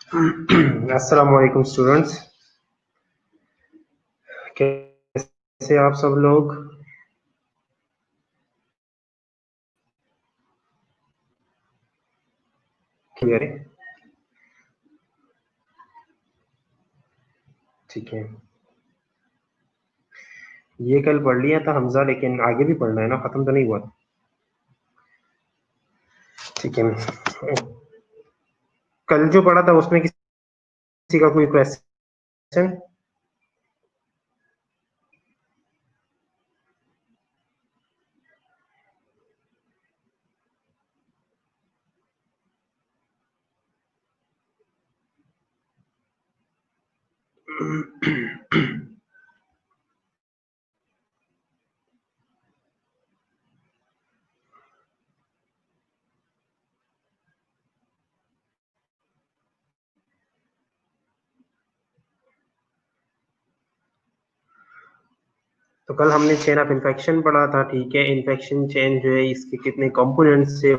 अस्सलाम वालेकुम स्टूडेंट्स, कैसे आप सब लोग? क्लियर है? ठीक है। ये कल पढ़ लिया था हमजा, लेकिन आगे भी पढ़ना है ना, खत्म तो नहीं हुआ। ठीक है। कल जो पढ़ा था उसमें किसी का कोई क्वेश्चन? तो कल हमने चेन ऑफ इन्फेक्शन पढ़ा था, ठीक है। इन्फेक्शन चेन जो है इसके कितने कंपोनेंट्स है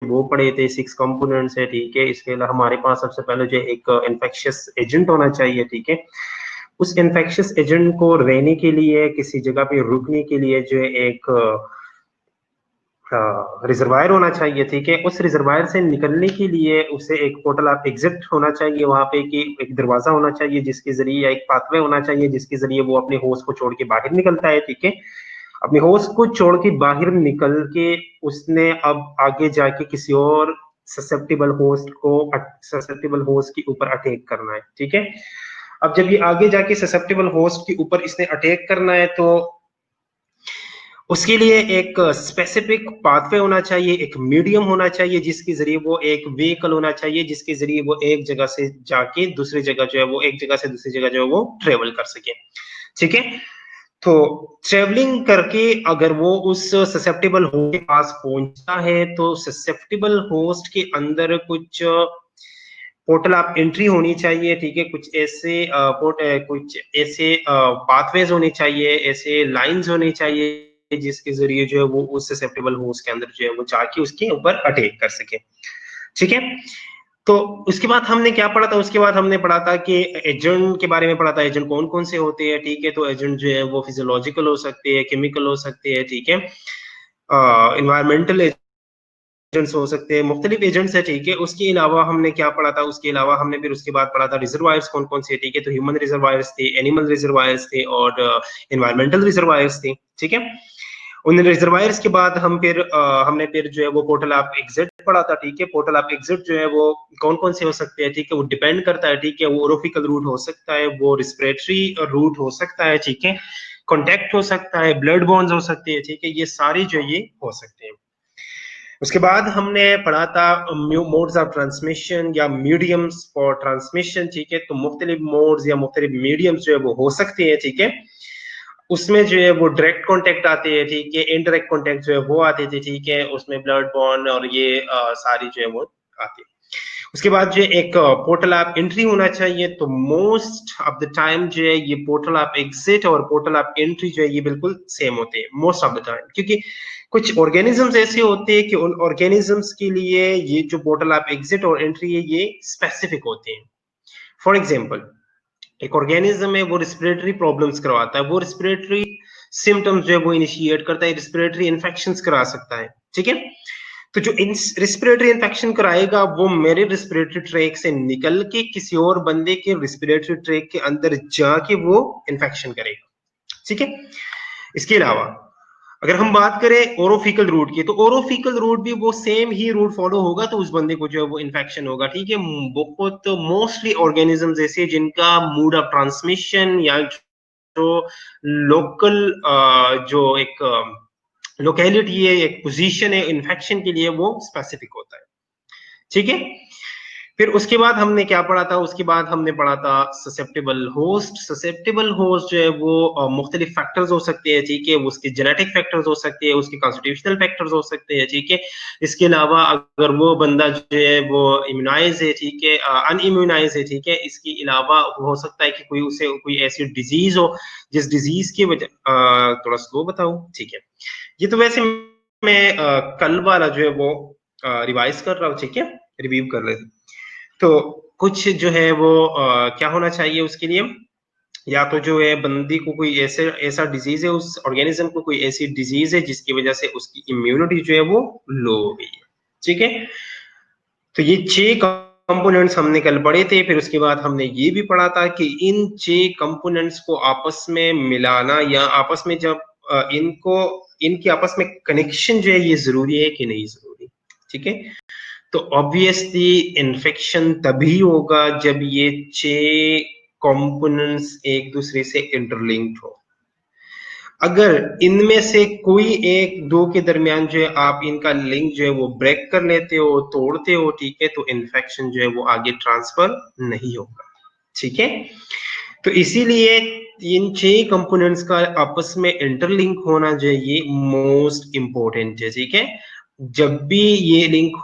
वो पढ़े थे, 6 कंपोनेंट्स है, ठीक है। इसके अलावा हमारे पास सबसे पहले जो एक इन्फेक्शियस एजेंट होना चाहिए, ठीक है। उस इन्फेक्शियस एजेंट को रहने के लिए, किसी जगह पे रुकने के लिए जो है एक रिजर्वायर होना चाहिए, ठीक है। उस रिजर्वायर से निकलने के लिए उसे एक पोर्टल ऑफ एग्जिट होना चाहिए, वहां पे कि एक दरवाजा होना चाहिए जिसके जरिए, या एक पाथवे होना चाहिए जिसके जरिए वो अपने होस्ट को छोड़ के बाहर निकलता है, ठीक है। अपने होस्ट को छोड़ के बाहर निकल के उसने अब आगे जाके किसी और ससेप्टेबल होस्ट के ऊपर अटैक करना है, ठीक है। अब जब ये आगे जाके ससेप्टेबल होस्ट के ऊपर इसने अटैक करना है, तो उसके लिए एक स्पेसिफिक पाथवे होना चाहिए, एक मीडियम होना चाहिए जिसके जरिए वो, एक व्हीकल होना चाहिए जिसके जरिए वो एक जगह से जाके दूसरी जगह जो है वो, एक जगह से दूसरी जगह जो है वो ट्रेवल कर सके, ठीक है। तो ट्रेवलिंग करके अगर वो उस ससेप्टेबल होस्ट के पास पहुंचता है, तो ससेप्टेबल होस्ट के अंदर कुछ पोर्टल ऑफ एंट्री होनी चाहिए, ठीक है। कुछ ऐसे पाथवेज होने चाहिए, ऐसे लाइंस होने चाहिए जिसके जरिए जो है वो उस ससेप्टेबल होस्ट के अंदर जो है वो जाके उसके ऊपर अटैक कर सके, ठीक है। तो उसके बाद हमने क्या पढ़ा था? उसके बाद हमने पढ़ा था कि एजेंट के बारे में पढ़ा था, एजेंट कौन कौन से होते हैं, ठीक है। तो एजेंट जो है वो फिजियोलॉजिकल हो सकते हैं, केमिकल हो सकते हैं, ठीक है। इन्वायरमेंटल एजेंट्स हो सकते हैं, मुख्तलिफ एजेंट्स है, ठीक है। उसके अलावा हमने क्या पढ़ा था? उसके अलावा हमने फिर उसके बाद पढ़ा था रिजर्वायर्स कौन कौन से, ठीक है। तो ह्यूमन रिजर्वायर्स थे, एनिमल रिजर्वायर्स थे, और इन्वायरमेंटल रिजर्वायर्स थे, ठीक है। उन रिजर्वायर्स के बाद हमने फिर जो है वो पोर्टल ऑफ एग्जिट पढ़ा था, ठीक है। पोर्टल ऑफ एग्जिट जो है वो कौन कौन से हो सकते हैं, ठीक है। वो डिपेंड करता है, ठीक है। वो ओरोफिकल रूट हो सकता है, वो रिस्पिरेटरी रूट हो सकता है, ठीक है। कॉन्टेक्ट हो सकता है, ब्लड बॉन्स हो सकते हैं, ठीक है। ये सारे जो ये हो सकते हैं। उसके बाद हमने पढ़ा था मोड्स ऑफ ट्रांसमिशन या मीडियम्स फॉर ट्रांसमिशन, ठीक है। तो मुख्तलिफ मोड्स या मुख्तलिफ मीडियम्स जो है वो हो सकते हैं, ठीक है। उसमें जो है वो डायरेक्ट कांटेक्ट आते हैं, ठीक है। इनडायरेक्ट कांटेक्ट जो है वो आते थे, ठीक है। उसमें ब्लड बॉन्ड और ये सारी जो है वो आती है। उसके बाद जो एक पोर्टल ऑफ एंट्री होना चाहिए। तो मोस्ट ऑफ द टाइम जो है ये पोर्टल ऑफ एग्जिट और पोर्टल ऑफ एंट्री जो है ये बिल्कुल सेम होते हैं मोस्ट ऑफ द टाइम, क्योंकि कुछ ऑर्गेनिजम्स ऐसे होते हैं कि उन ऑर्गेनिजम्स के लिए ये जो पोर्टल ऑफ एग्जिट और एंट्री है ये स्पेसिफिक होते हैं। फॉर एग्जाम्पल, एक ऑर्गेनिज्म है वो रिस्पिरेटरी प्रॉब्लम्स करवाता है, वो रिस्पिरेटरी सिम्टम्स जो है वो इनिशिएट करता है, रिस्पिरेटरी इन्फेक्शंस करा सकता है, ठीक है। तो जो रिस्पिरेटरी इन्फेक्शन कराएगा वो मेरे रिस्पिरेटरी ट्रैक से निकल के किसी और बंदे के रिस्पिरेटरी ट्रैक के अंदर जाके वो इन्फेक्शन करेगा, ठीक है। इसके अलावा अगर हम बात करें ओरोफिकल रूट की, तो ओरोफिकल रूट भी वो सेम ही रूट फॉलो होगा, तो उस बंदे को जो है वो इन्फेक्शन होगा, ठीक है। बहुत मोस्टली ऑर्गेनिजम्स ऐसे जिनका मोड ऑफ ट्रांसमिशन या जो लोकल जो एक लोकेलिटी है, एक पोजीशन है इन्फेक्शन के लिए, वो स्पेसिफिक होता है, ठीक है। फिर उसके बाद हमने क्या पढ़ा था? उसके बाद हमने पढ़ा था ससेप्टेबल होस्ट। ससेप्टेबल होस्ट जो है वो मुख्तलिफ फैक्टर्स हो सकते हैं, ठीक है। वो उसके जेनेटिक फैक्टर्स हो सकते हैं, उसके कॉन्स्टिट्यूशनल फैक्टर्स हो सकते हैं, ठीक है। इसके अलावा अगर वो बंदा जो है वो इम्यूनाइज है, ठीक है, अनइम्यूनाइज है, ठीक है। इसके अलावा हो सकता है कि कोई उसे कोई ऐसी डिजीज हो जिस डिजीज की वजह, थोड़ा स्लो बताऊं, ठीक है। ये तो वैसे मैं कल वाला जो है वो रिवाइज कर रहा हूँ, ठीक है, रिव्यू कर रहे थे। तो कुछ जो है वो क्या होना चाहिए उसके लिए, या तो जो है बंदी को कोई ऐसे ऐसा डिजीज है, उस ऑर्गेनिज्म को कोई ऐसी डिजीज है जिसकी वजह से उसकी इम्यूनिटी जो है वो लो हो गई है। ठीक है, तो ये 6 कंपोनेंट्स हमने कल पढ़े थे। फिर उसके बाद हमने ये भी पढ़ा था कि इन 6 कंपोनेंट्स को आपस में मिलाना, या आपस में जब इनको इनकी आपस में कनेक्शन जो है ये जरूरी है कि नहीं जरूरी। ठीक है, तो ऑब्वियसली इन्फेक्शन तभी होगा जब ये 6 कंपोनेंट्स एक दूसरे से इंटरलिंक्ड हो। अगर इनमें से कोई एक दो के दरमियान जो है आप इनका लिंक जो है वो ब्रेक कर लेते हो, तोड़ते हो, ठीक है, तो इन्फेक्शन जो है वो आगे ट्रांसफर नहीं होगा। ठीक है, तो इसीलिए इन 6 कंपोनेंट्स का आपस में इंटरलिंक होना जो है ये मोस्ट इंपॉर्टेंट है। ठीक है, जब भी ये लिंक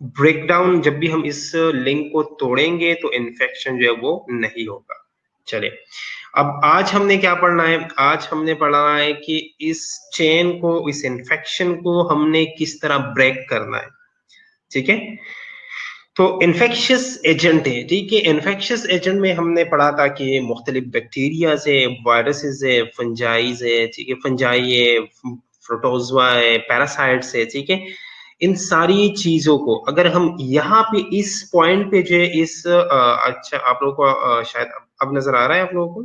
ब्रेकडाउन, जब भी हम इस लिंक को तोड़ेंगे तो इन्फेक्शन जो है वो नहीं होगा। चलिए, अब आज हमने क्या पढ़ना है, आज हमने पढ़ना है कि इस चेन को, इस इन्फेक्शन को हमने किस तरह ब्रेक करना है। ठीक है, तो इन्फेक्शियस एजेंट है। ठीक है, इन्फेक्शियस एजेंट में हमने पढ़ा था कि मुख्तलिफ बैक्टीरिया है, वायरसेस है, फंजाइज है, ठीक है, फंजाई है, प्रोटोजोआ है, पैरासाइट्स है। ठीक है, इन सारी चीजों को अगर हम यहाँ पे इस पॉइंट पे जो है इस अच्छा आप लोगों को शायद अब नजर आ रहा है आप लोगों को।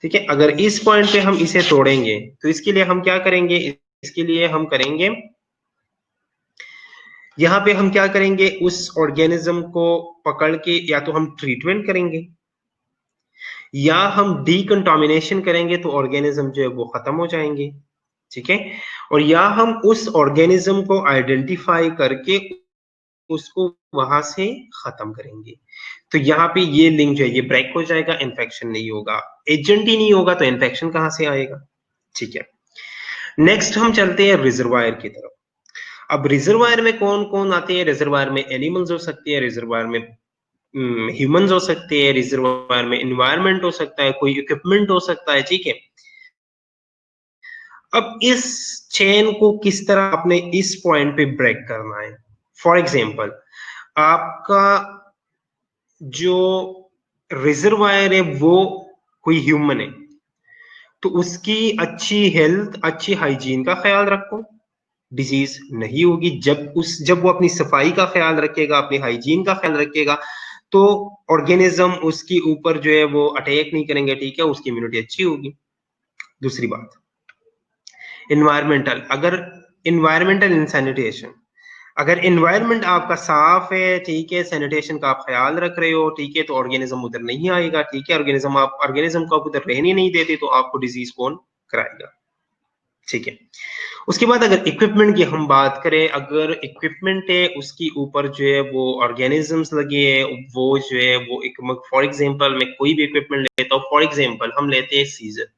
ठीक है, अगर इस पॉइंट पे हम इसे तोड़ेंगे तो इसके लिए हम क्या करेंगे, इसके लिए हम करेंगे, यहाँ पे हम क्या करेंगे, उस ऑर्गेनिज्म को पकड़ के या तो हम ट्रीटमेंट करेंगे या हम डीकंटामिनेशन करेंगे, तो ऑर्गेनिज्म जो है वो खत्म हो जाएंगे। ठीक है, और या हम उस ऑर्गेनिज्म को आइडेंटिफाई करके उसको वहां से खत्म करेंगे। तो यहाँ पे ये लिंक जो है ये ब्रेक हो जाएगा, इन्फेक्शन नहीं होगा। एजेंट ही नहीं होगा तो इन्फेक्शन कहां से आएगा। ठीक है, नेक्स्ट हम चलते हैं रिजर्वायर की तरफ। अब रिजर्वायर में कौन कौन आते हैं, रिजर्वायर में एनिमल्स हो सकते हैं, रिजर्वायर में ह्यूमंस हो सकते हैं, रिजर्वायर में एनवायरनमेंट हो सकता है, कोई इक्विपमेंट हो सकता है। ठीक है, अब इस चेन को किस तरह अपने इस पॉइंट पे ब्रेक करना है। फॉर एग्जाम्पल, आपका जो रिजर्वायर है वो कोई ह्यूमन है, तो उसकी अच्छी हेल्थ, अच्छी हाइजीन का ख्याल रखो, डिजीज नहीं होगी। जब वो अपनी सफाई का ख्याल रखेगा, अपनी हाइजीन का ख्याल रखेगा, तो ऑर्गेनिज्म उसके ऊपर जो है वो अटैक नहीं करेंगे। ठीक है, उसकी इम्यूनिटी अच्छी होगी। दूसरी बात, इन्वायरमेंटल, अगर इन्वायरमेंटल इन सैनिटेशन, अगर इन्वायरमेंट आपका साफ है, ठीक है, सैनिटेशन का आप ख्याल रख रहे हो, ठीक है, तो ऑर्गेनिज्म उधर नहीं आएगा। ठीक है, ऑर्गेनिज्म को आप उधर रहने नहीं देते तो आपको डिजीज कौन कराएगा। ठीक है, उसके बाद अगर इक्विपमेंट की हम बात करें, अगर इक्विपमेंट है उसके ऊपर जो है वो ऑर्गेनिजम्स लगे हैं, वो जो है वो एक, फॉर एग्जांपल मैं कोई भी इक्विपमेंट लेता हूँ, फॉर एग्जांपल हम लेते हैं सीजर।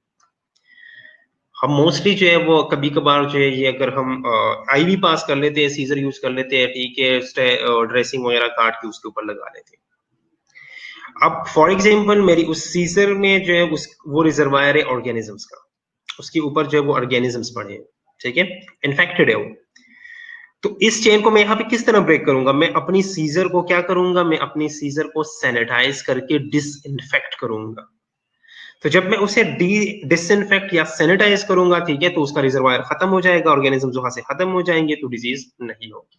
हम मोस्टली जो है वो कभी कभार जो है ये अगर हम आईवी पास कर लेते हैं, सीजर यूज कर लेते हैं, ठीक है, ड्रेसिंग वगैरह काट के उसके ऊपर लगा लेते हैं। अब फॉर एग्जांपल मेरी उस सीजर में जो है उस वो रिजर्वायर है ऑर्गेनिजम्स का, उसके ऊपर जो है वो ऑर्गेनिजम्स पड़े हैं, ठीक है, इन्फेक्टेड है वो। तो इस चेन को मैं यहाँ पे किस तरह ब्रेक करूंगा, मैं अपनी सीजर को क्या करूंगा, मैं अपनी सीजर को सैनिटाइज करके डिसइंफेक्ट करूंगा। तो जब मैं उसे डिसइंफेक्ट या सैनिटाइज करूंगा, ठीक है, तो उसका रिजर्वायर खत्म हो जाएगा, ऑर्गेनिज्म वहां से खत्म हो जाएंगे, तो डिजीज नहीं होगी।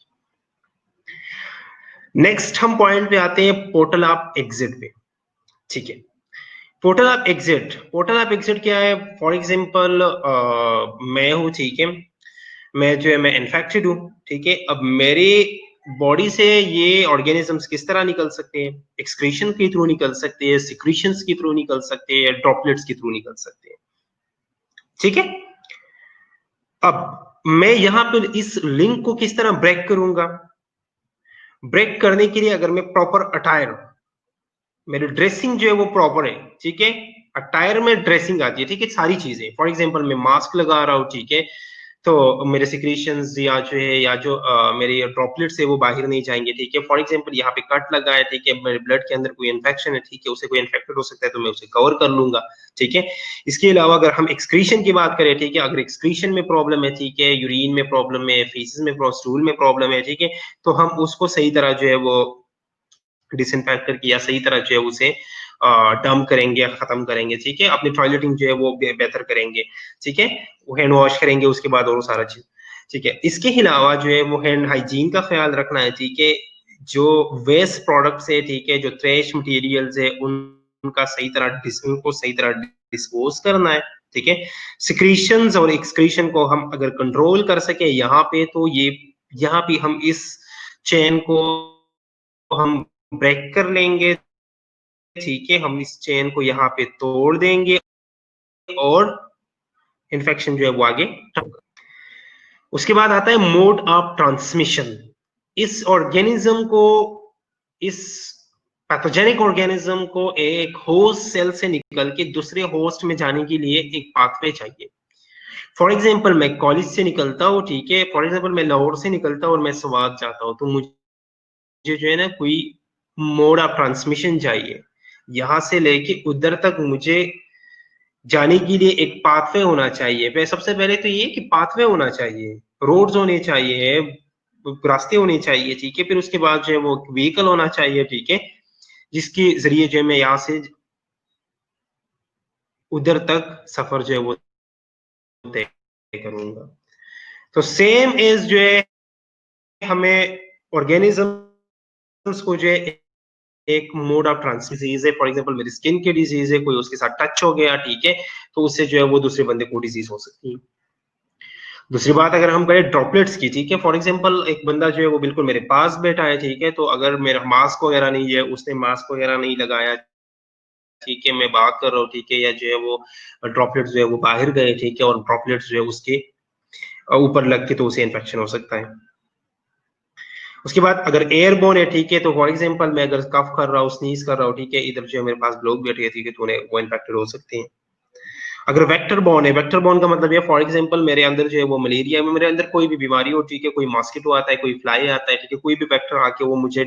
नेक्स्ट हम पॉइंट पे आते हैं पोर्टल ऑफ एग्जिट पे। ठीक है, portal of exit, portal of exit क्या है, फॉर एग्जांपल मैं हूं, ठीक है, मैं जो है मैं इन्फेक्टेड हूँ, ठीक है, अब मेरे बॉडी से ये ऑर्गेनिजम्स किस तरह निकल सकते हैं, एक्सक्रीशन के थ्रू निकल सकते हैं, सिक्रीशंस के थ्रू निकल सकते हैं, ड्रॉपलेट्स के थ्रू निकल सकते हैं। ठीक है, अब मैं यहां पर इस लिंक को किस तरह ब्रेक करूंगा, ब्रेक करने के लिए अगर मैं प्रॉपर अटायर, मेरी ड्रेसिंग जो है वो प्रॉपर है, ठीक है, अटायर में ड्रेसिंग आती है, ठीक है, सारी चीजें, फॉर एग्जांपल मैं मास्क लगा रहा हूं, ठीक है, तो मेरे सिक्रीशंस या जो है या जो मेरे ड्रॉपलेट्स है वो बाहर नहीं जाएंगे। ठीक है, फॉर एग्जांपल यहाँ पे कट लगा है, ठीक है, मेरे ब्लड के अंदर कोई इन्फेक्शन है, ठीक है, उसे कोई इन्फेक्टेड हो सकता है, तो मैं उसे कवर कर लूंगा। ठीक है, इसके अलावा अगर हम एक्सक्रीशन की बात करें, ठीक है, अगर एक्सक्रीशन में प्रॉब्लम है, ठीक है, यूरिन में प्रॉब्लम है, फीसेस में, स्टूल में प्रॉब्लम है, ठीक है, तो हम उसको सही तरह जो है वो डिसइंफेक्ट करके या सही तरह जो है उसे डंप करेंगे, खत्म करेंगे, ठीक है। अपनी टॉयलेटिंग जो है वो बेहतर करेंगे, ठीक है। वो हैंड वॉश करेंगे उसके बाद और सारा चीज, ठीक है। इसके अलावा जो है वो हैंड हाइजीन का ख्याल रखना है, ठीक है। जो वेस्ट प्रोडक्ट्स है, ठीक है, जो ट्रेश मटेरियल्स है, उनका सही तरह उनको सही तरह डिस्पोज करना है, ठीक है। सिक्रीशंस और एक्सक्रीशन को हम अगर कंट्रोल कर सके यहाँ पे, तो ये यहाँ पे हम इस चेन को हम ब्रेक कर लेंगे, ठीक है। हम इस चेन को यहाँ पे तोड़ देंगे और इन्फेक्शन जो है वो आगे। उसके बाद आता है मोड ऑफ ट्रांसमिशन। इस ऑर्गेनिज्म को, इस पैथोजेनिक ऑर्गेनिज्म को एक होस्ट सेल से निकल के दूसरे होस्ट में जाने के लिए एक पाथवे चाहिए। फॉर एग्जाम्पल मैं कॉलेज से निकलता हूँ, ठीक है। फॉर एग्जाम्पल मैं लाहौर से निकलता हूँ और मैं स्वात जाता हूँ, तो मुझे जो है ना कोई मोड ऑफ ट्रांसमिशन चाहिए। यहां से लेके उधर तक मुझे जाने के लिए एक पाथवे होना चाहिए। फिर सबसे पहले तो ये कि पाथवे होना चाहिए, रोड्स होने चाहिए, रास्ते होने चाहिए, ठीक है। फिर उसके बाद जो है वो व्हीकल होना चाहिए, ठीक है, जिसके जरिए जो है मैं यहाँ से उधर तक सफर जो है वो तय करूंगा। तो सेम एज जो है हमें ऑर्गेनिजम्स को जो है एक मोड ऑफ ट्रांसमिशन डिजीज है, फॉर एग्जांपल मेरी स्किन की डिजीज है, कोई उसके साथ टच हो गया, ठीक है, तो उससे जो है वो दूसरे बंदे को डिजीज हो सकती है। दूसरी बात अगर हम करें ड्रॉपलेट्स की, ठीक है, फॉर एग्जांपल एक बंदा जो है वो बिल्कुल मेरे पास बैठा है, ठीक है, तो अगर मेरा मास्क वगैरह नहीं है, उसने मास्क वगैरह नहीं लगाया, ठीक है, मैं बात कर रहा हूँ, ठीक है, या जो है वो ड्रॉपलेट्स जो है वो बाहर गए, ठीक है, और ड्रॉपलेट्स जो है उसके ऊपर लग के तो उसे इन्फेक्शन हो सकता है। उसके बाद अगर एयरबोर्न है, ठीक है, तो फॉर एग्जांपल मैं अगर कफ कर रहा हूँ, स्नीज कर रहा हूँ, ठीक है, इधर जो है मेरे पास लोग बैठे हैं, ठीक है, तो उन्हें वो इन्फेक्टेड हो सकते हैं। अगर वेक्टर बॉर्न है, वेक्टर बॉर्न का मतलब ये फॉर एग्जांपल मेरे अंदर जो है वो मलेरिया में, मेरे अंदर कोई भी बीमारी हो, ठीक है, कोई मॉस्किटो आता है, कोई फ्लाई आता है, ठीक है, कोई भी वेक्टर आके वो मुझे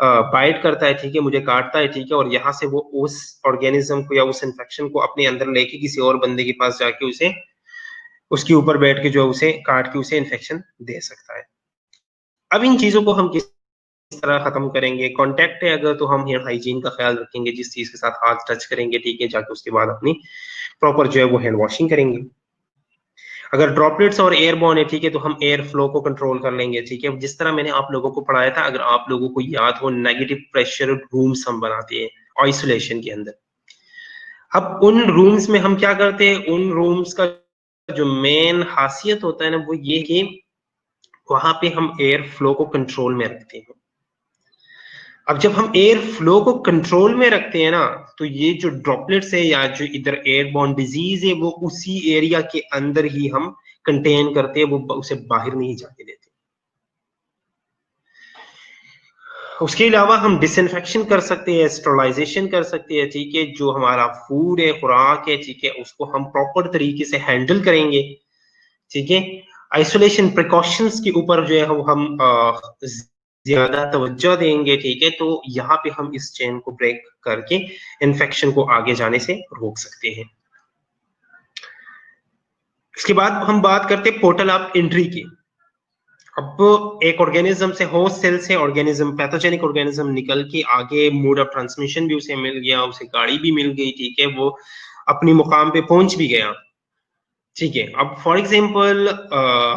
बाइट करता है, ठीक है, मुझे काटता है, ठीक है, और यहाँ से वो उस ऑर्गेनिज्म को या उस इन्फेक्शन को अपने अंदर लेके किसी और बंदे के पास जाके उसे उसके ऊपर बैठ के जो उसे काट के उसे इन्फेक्शन दे सकता है। अब इन चीजों को हम किस तरह खत्म करेंगे? कांटेक्ट है अगर, तो हम हेयर हाइजीन का ख्याल रखेंगे, जिस चीज के साथ हाथ टच करेंगे, ठीक है, जाके उसके बाद अपनी प्रॉपर जो है वो हैंड वॉशिंग करेंगे। अगर ड्रॉपलेट्स और एयरबॉर्न है, ठीक है, तो हम एयर फ्लो को कंट्रोल कर लेंगे, ठीक है, जिस तरह मैंने आप लोगों को पढ़ाया था। अगर आप लोगों को याद हो, नेगेटिव प्रेशर रूम्स हम बनाते हैं आइसोलेशन के अंदर। अब उन रूम्स में हम क्या करते हैं, उन रूम्स का जो मेन खासियत होता है ना, वो ये कि वहां पे हम एयर फ्लो को कंट्रोल में रखते हैं। अब जब हम एयर फ्लो को कंट्रोल में रखते हैं ना, तो ये जो ड्रॉपलेट्स है या जो इधर एयरबॉर्न डिजीज है, वो उसी एरिया के अंदर ही हम कंटेन करते हैं, वो उसे बाहर नहीं जाने देते। उसके अलावा हम डिसइंफेक्शन कर सकते हैं, स्टरलाइजेशन कर सकते हैं, ठीक है। जो हमारा फूड है, खुराक है, ठीक है, उसको हम प्रॉपर तरीके से हैंडल करेंगे, ठीक है। आइसोलेशन प्रिकॉशंस के ऊपर जो है हम ज्यादा तवज्जो देंगे, ठीक है, तो यहाँ पे हम इस चेन को ब्रेक करके इन्फेक्शन को आगे जाने से रोक सकते हैं। इसके बाद हम बात करते हैं पोर्टल ऑफ एंट्री की। अब एक ऑर्गेनिज्म से, होस्ट सेल से ऑर्गेनिज्म, पैथोजेनिक ऑर्गेनिज्म निकल के आगे मोड ऑफ ट्रांसमिशन भी उसे मिल गया, उसे गाड़ी भी मिल गई, ठीक है, वो अपनी मुकाम पे पहुंच भी गया, ठीक है। अब फॉर एग्जाम्पल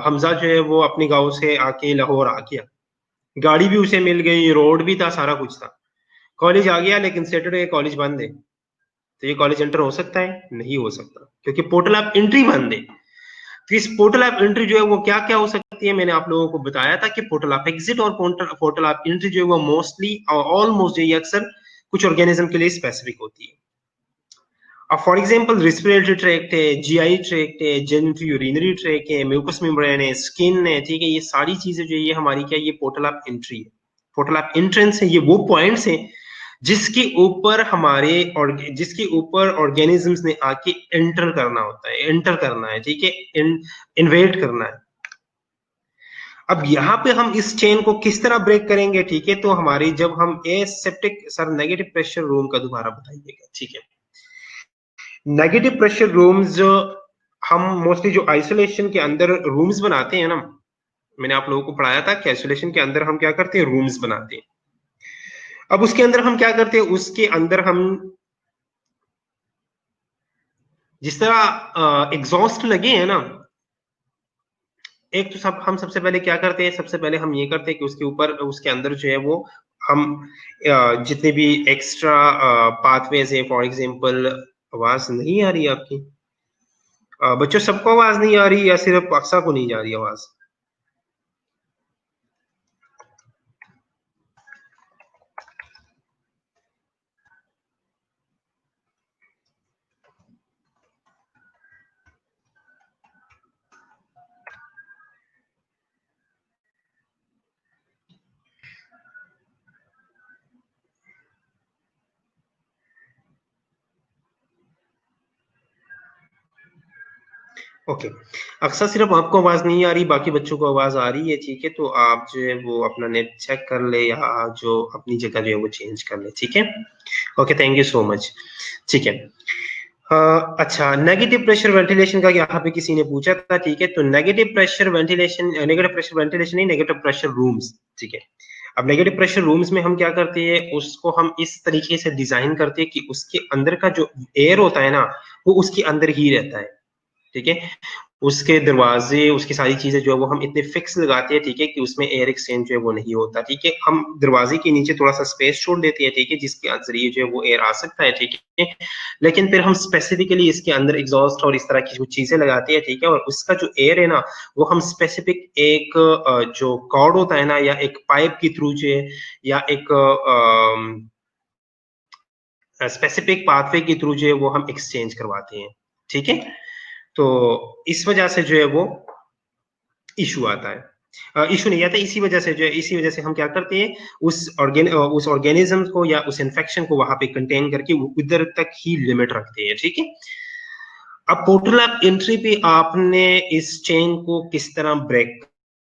हमजा जो है वो अपने गांव से आके लाहौर आ गया, गाड़ी भी उसे मिल गई, रोड भी था, सारा कुछ था, कॉलेज आ गया, लेकिन सैटरडे कॉलेज बंद है, तो ये कॉलेज एंटर हो सकता है? नहीं हो सकता, क्योंकि पोर्टल ऑफ एंट्री बंद है। तो इस पोर्टल ऑफ एंट्री जो है वो क्या क्या हो सकती है, मैंने आप लोगों को बताया था कि पोर्टल ऑफ एग्जिट और पोर्टल ऑफ एंट्री जो है वो मोस्टली ऑलमोस्ट ये अक्सर कुछ ऑर्गेनिज्म के लिए स्पेसिफिक होती है। अब फॉर एग्जांपल रेस्पिरेटरी ट्रैक्ट है, जीआई ट्रैक्ट है, जेनिटरी यूरिनरी ट्रैक्ट है, म्यूकस मेम्ब्रेन है, स्किन है, ठीक है, ये सारी चीजें जो ये हमारी क्या, ये पोर्टल ऑफ एंट्री है, पोर्टल ऑफ एंट्रेंस है। ये वो पॉइंट्स हैं जिसके ऊपर हमारे और जिसके ऊपर ऑर्गेनिजम्स ने आके एंटर करना होता है, एंटर करना है, ठीक है, इन्वेट करना है। अब यहाँ पे हम इस चेन को किस तरह ब्रेक करेंगे, ठीक है, तो हमारी जब हम aseptic, sir negative pressure room का दोबारा बताइएगा, ठीक है। नेगेटिव प्रेशर रूम्स जो हम मोस्टली जो आइसोलेशन के अंदर रूम्स बनाते हैं ना, मैंने आप लोगों को पढ़ाया था कि आइसोलेशन के अंदर हम क्या करते हैं, रूम्स बनाते हैं। अब उसके अंदर हम क्या करते हैं, उसके अंदर हम जिस तरह एग्जॉस्ट लगे हैं ना, एक तो सब हम सबसे पहले क्या करते हैं, सबसे पहले हम ये करते हैं कि उसके ऊपर उसके अंदर जो है वो हम जितने भी एक्स्ट्रा पाथवेज है, फॉर एग्जांपल, आवाज नहीं आ रही है आपकी? बच्चों सबको आवाज नहीं आ रही या सिर्फ अक्सा को नहीं जा रही आवाज? ओके, अक्सर सिर्फ आपको आवाज नहीं आ रही, बाकी बच्चों को आवाज आ रही है, ठीक है? तो आप जो है वो अपना नेट चेक कर ले या जो अपनी जगह जो है वो चेंज कर ले, ठीक है? Okay, thank you so much. ठीक है। अच्छा, नेगेटिव प्रेशर वेंटिलेशन का यहाँ पे किसी ने पूछा था, ठीक है? तो नेगेटिव प्रेशर वेंटिलेशन नहीं, नेगेटिव प्रेशर रूम्स, ठीक है? अब नेगेटिव प्रेशर रूम्स में हम क्या करते हैं, उसको हम इस तरीके से डिजाइन करते हैं कि उसके अंदर का जो एयर होता है ना, वो उसके अंदर ही रहता है, ठीक है? उसके दरवाजे, उसकी सारी चीजें जो है वो हम इतने फिक्स लगाते हैं, ठीक है, कि उसमें एयर एक्सचेंज जो है वो नहीं होता, ठीक है? हम दरवाजे के नीचे थोड़ा सा स्पेस छोड़ देते हैं, ठीक है, जिसके जरिए जो है वो एयर आ सकता है, ठीक है? लेकिन फिर हम स्पेसिफिकली इसके अंदर एग्जॉस्ट और इस तरह की कुछ चीजें लगाते हैं, ठीक है? और उसका जो एयर है ना, वो हम स्पेसिफिक एक जो कॉर्ड होता है ना, या एक पाइप के थ्रू जो है, या एक स्पेसिफिक पाथवे के थ्रू जो है वो हम एक्सचेंज करवाते हैं, ठीक है? तो इस वजह से जो है वो इशू आता है, इशू नहीं आता, इसी वजह से जो है, इसी वजह से हम क्या करते हैं, उस ऑर्गेनिज्म को या उस इन्फेक्शन को वहां पे कंटेन करके उधर तक ही लिमिट रखते हैं, ठीक है? अब पोर्टल ऑफ एंट्री पे आपने इस चेन को किस तरह ब्रेक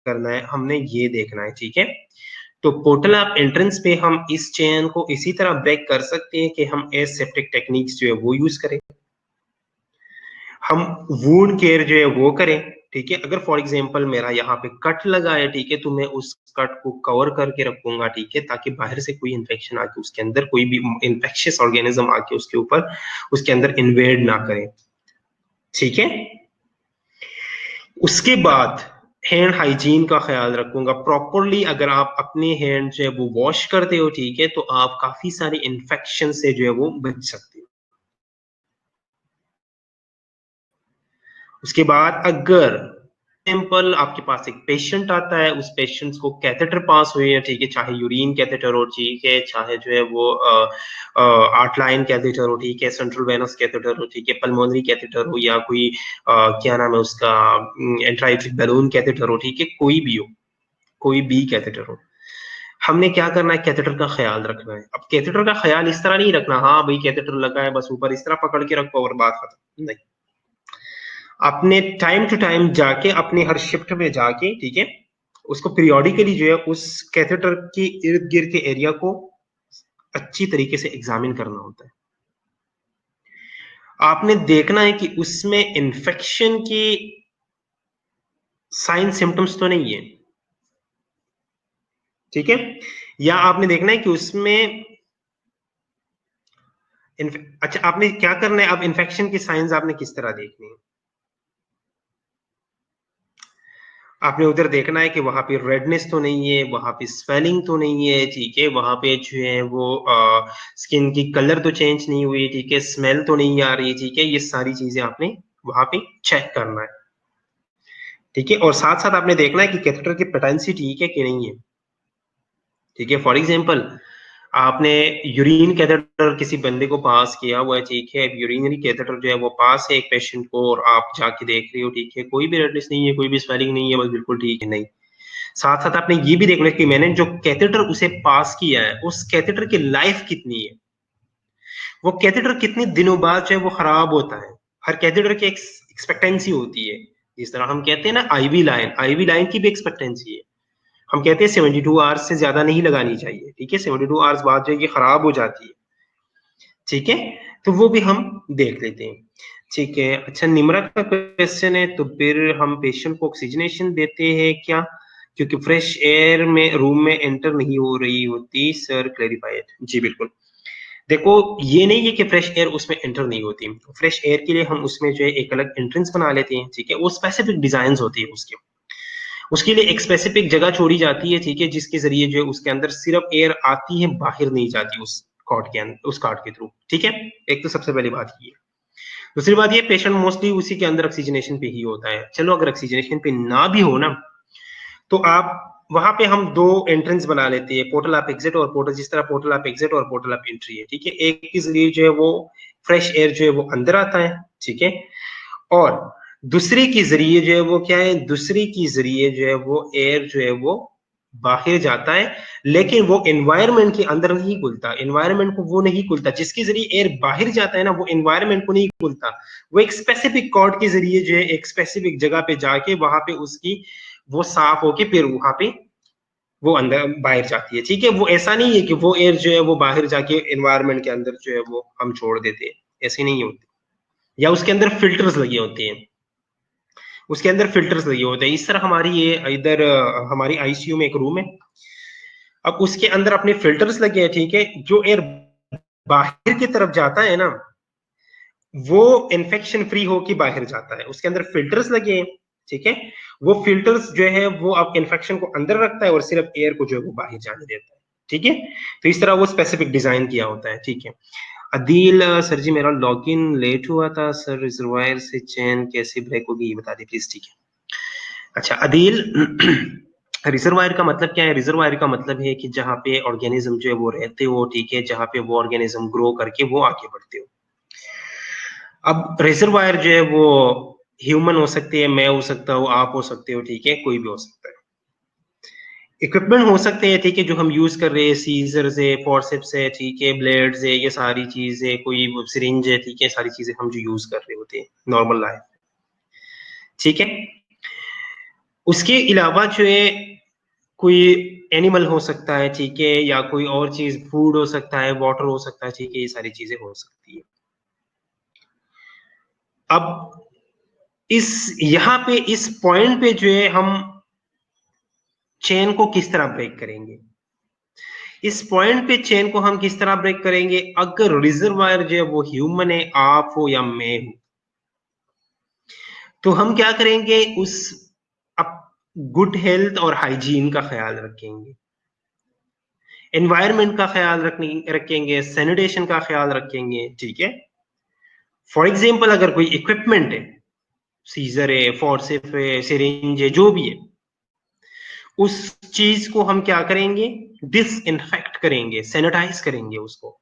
करना है, हमने ये देखना है, ठीक है? तो पोर्टल ऑफ एंट्रेंस पे हम इस चेन को इसी तरह ब्रेक कर सकते हैं कि हम एसेप्टिक टेक्निक्स जो है वो यूज करें, हम वूंड केयर जो है वो करें, ठीक है? अगर फॉर एग्जांपल मेरा यहाँ पे कट लगा है, ठीक है, तो मैं उस कट को कवर करके रखूंगा, ठीक है, ताकि बाहर से कोई इन्फेक्शन आके उसके अंदर कोई भी इन्फेक्शियस ऑर्गेनिज्म आके उसके ऊपर उसके अंदर इन्वेड ना करे, ठीक है? उसके बाद हैंड हाइजीन का ख्याल रखूंगा प्रॉपरली। अगर आप अपने हैंड जो है वो वॉश करते हो, ठीक है, तो आप काफी सारे इन्फेक्शन से जो है वो बच सकते हो। उसके बाद अगर सिंपल आपके पास एक पेशेंट आता है, उस पेशेंट को कैथेटर पास हुई है, ठीक है, चाहे यूरिन कैथेटर हो, ठीक है, चाहे जो है वो आर्ट लाइन कैथेटर हो, ठीक है, सेंट्रल वेनस कैथेटर हो, ठीक है, पल्मोनरी कैथेटर हो, या कोई क्या नाम है उसका, इंट्राइट्रिक बैलून कैथेटर हो, ठीक है, कोई भी हो, कोई भी कैथेटर हो, हमने क्या करना है, कैथेटर का ख्याल रखना है। अब कैथेटर का ख्याल इस तरह नहीं रखना, हाँ भाई कैथेटर लगा है बस ऊपर इस तरह पकड़ के रखो और बात खत्म, नहीं। अपने टाइम टू टाइम जाके, अपने हर शिफ्ट में जाके, ठीक है, उसको पीरियोडिकली जो है उस कैथेटर के इर्द गिर्द के एरिया को अच्छी तरीके से एग्जामिन करना होता है। आपने देखना है कि उसमें इंफेक्शन की साइन सिम्टम्स तो नहीं है, ठीक है? या आपने देखना है कि उसमें अच्छा, आपने क्या करना है, अब इन्फेक्शन की साइंस आपने किस तरह देखनी है? आपने उधर देखना है कि वहां पे रेडनेस तो नहीं है, वहां पे स्वेलिंग तो नहीं है, ठीक है, वहां पे जो है वो स्किन की कलर तो चेंज नहीं हुई, ठीक है, स्मेल तो नहीं आ रही, ठीक है, ये सारी चीजें आपने वहां पे चेक करना है, ठीक है? और साथ साथ आपने देखना है कि कैथेटर की पेटेंसी ठीक है कि नहीं है, ठीक है? फॉर एग्जाम्पल, आपने यूरिन कैथेटर किसी बंदे को पास किया हुआ है, ठीक है, यूरिनरी कैथेटर जो है वो पास है एक पेशेंट को, और आप जाके देख रहे हो, ठीक है, कोई भी रेडनेस नहीं है, कोई भी स्वेलिंग नहीं है, बस बिल्कुल ठीक है, नहीं। साथ साथ आपने ये भी देखना है कि मैंने जो कैथेटर उसे पास किया है, उस कैथेटर की लाइफ कितनी है, वो कैथेटर कितने दिनों बाद जो है वो खराब होता है। हर कैथेटर की एक्सपेक्टेंसी होती है, जिस तरह हम कहते हैं ना आईवी लाइन की भी एक्सपेक्टेंसी है। हम कहते हैं 72 आवर्स से ज्यादा नहीं लगानी चाहिए, ठीक है, 72 आवर्स बाद जो है ये खराब हो जाती है, ठीक है? तो वो भी हम देख लेते हैं, ठीक है? अच्छा, निम्रा का क्वेश्चन है, तो फिर हम पेशेंट को ऑक्सीजनेशन देते हैं क्या? क्योंकि फ्रेश एयर में रूम में एंटर नहीं हो रही होती सर, क्लैरिफाइड। जी बिल्कुल। देखो, ये नहीं है कि फ्रेश एयर उसमें एंटर नहीं होती। फ्रेश एयर के लिए हम उसमें जो है एक अलग एंट्रेंस बना लेते हैं, ठीक है। वो स्पेसिफिक डिजाइन होती है उसकी, उसके लिए एक स्पेसिफिक जगह छोड़ी जाती है, ठीक है, जिसके जरिए जो है उसके अंदर सिर्फ एयर आती है, बाहर नहीं जाती उस कॉर्ड के अंदर, उस कॉर्ड के थ्रू, ठीक है। एक तो सबसे पहली बात ये। दूसरी बात ये, पेशेंट मोस्टली उसी के अंदर ऑक्सीजनेशन पे ही होता है। चलो अगर ऑक्सीजनेशन पे ना भी हो ना, तो आप वहां पे हम दो एंट्रेंस बना लेते हैं, पोर्टल ऑफ एग्जिट और पोर्टल, जिस तरह पोर्टल ऑफ एग्जिट और पोर्टल ऑफ एंट्री है, ठीक है। एक के जरिए जो है वो फ्रेश एयर जो है वो अंदर आता है, ठीक है। और दूसरे के जरिए जो है वो क्या है, दूसरे के जरिए जो है वो एयर जो है वो बाहर जाता है, लेकिन वो एनवायरनमेंट के अंदर नहीं खुलता, एनवायरनमेंट को वो नहीं खुलता। जिसके जरिए एयर बाहर जाता है ना, वो एनवायरनमेंट को नहीं खुलता, वो एक स्पेसिफिक कॉर्ड के जरिए जो है एक स्पेसिफिक जगह पे जाके वहां पे उसकी वो साफ होके फिर वहां पे वो अंदर बाहर जाती है, ठीक है। वो ऐसा नहीं है कि वो एयर जो है वो बाहर जाके एनवायरनमेंट के अंदर जो है वो हम छोड़ देते हैं, ऐसे नहीं होती। या उसके अंदर फिल्टर्स लगे होते हैं, उसके अंदर फिल्टर्स लगे होते हैं। इस तरह हमारी ये इधर हमारी आईसीयू में एक रूम है, अब उसके अंदर अपने फिल्टर्स लगे हैं, ठीक है। जो एयर बाहर की तरफ जाता है ना, वो इन्फेक्शन फ्री होके बाहर जाता है, उसके अंदर फिल्टर्स लगे हैं, ठीक है। वो फिल्टर्स जो है वो अब इन्फेक्शन को अंदर रखता है और सिर्फ एयर को जो है वो बाहर जाने देता है, ठीक है। तो इस तरह वो स्पेसिफिक डिजाइन किया होता है, ठीक है। अदील सर जी, मेरा लॉगिन लेट हुआ था सर, रिजर्वायर से चेन कैसे ब्रेक होगी ये बता दी प्लीज, ठीक है। अच्छा अदील, रिजर्वायर का मतलब क्या है? रिजर्वायर का मतलब है कि जहाँ पे ऑर्गेनिज्म जो है वो रहते हो, ठीक है, जहाँ पे वो ऑर्गेनिज्म ग्रो करके वो आगे बढ़ते हो। अब रिजर्वायर जो है वो ह्यूमन हो सकती है, मैं हो सकता हूँ, आप हो सकते हो, ठीक है, कोई भी हो सकता है। इक्विपमेंट हो सकते हैं, ठीक है, जो हम यूज कर रहे हैं, सीजर्स है, फोर्सेप्स है, ठीक है, ब्लेड्स है, ये सारी चीजें, कोई सिरिंज है, ठीक है, सारी चीजें हम जो यूज कर रहे होते हैं नॉर्मल लाइफ, ठीक है। उसके अलावा जो है कोई एनिमल हो सकता है, ठीक है, या कोई और चीज, फूड हो सकता है, वाटर हो सकता है, ठीक है, ये सारी चीजें हो सकती है। अब इस यहाँ पे इस पॉइंट पे जो है हम चेन को किस तरह ब्रेक करेंगे, इस पॉइंट पे चेन को हम किस तरह ब्रेक करेंगे? अगर रिजर्वायर जो है वो ह्यूमन है, आप हो या मैं हूं, तो हम क्या करेंगे, उस अब गुड हेल्थ और हाइजीन का ख्याल रखेंगे, एनवायरनमेंट का ख्याल रखेंगे, सैनिटेशन का ख्याल रखेंगे, ठीक है। फॉर एग्जाम्पल अगर कोई इक्विपमेंट है, सीजर है, फोर्सेप है, सिरिंज है, जो भी है, उस चीज को हम क्या करेंगे, डिसइंफेक्ट करेंगे, सैनिटाइज करेंगे उसको।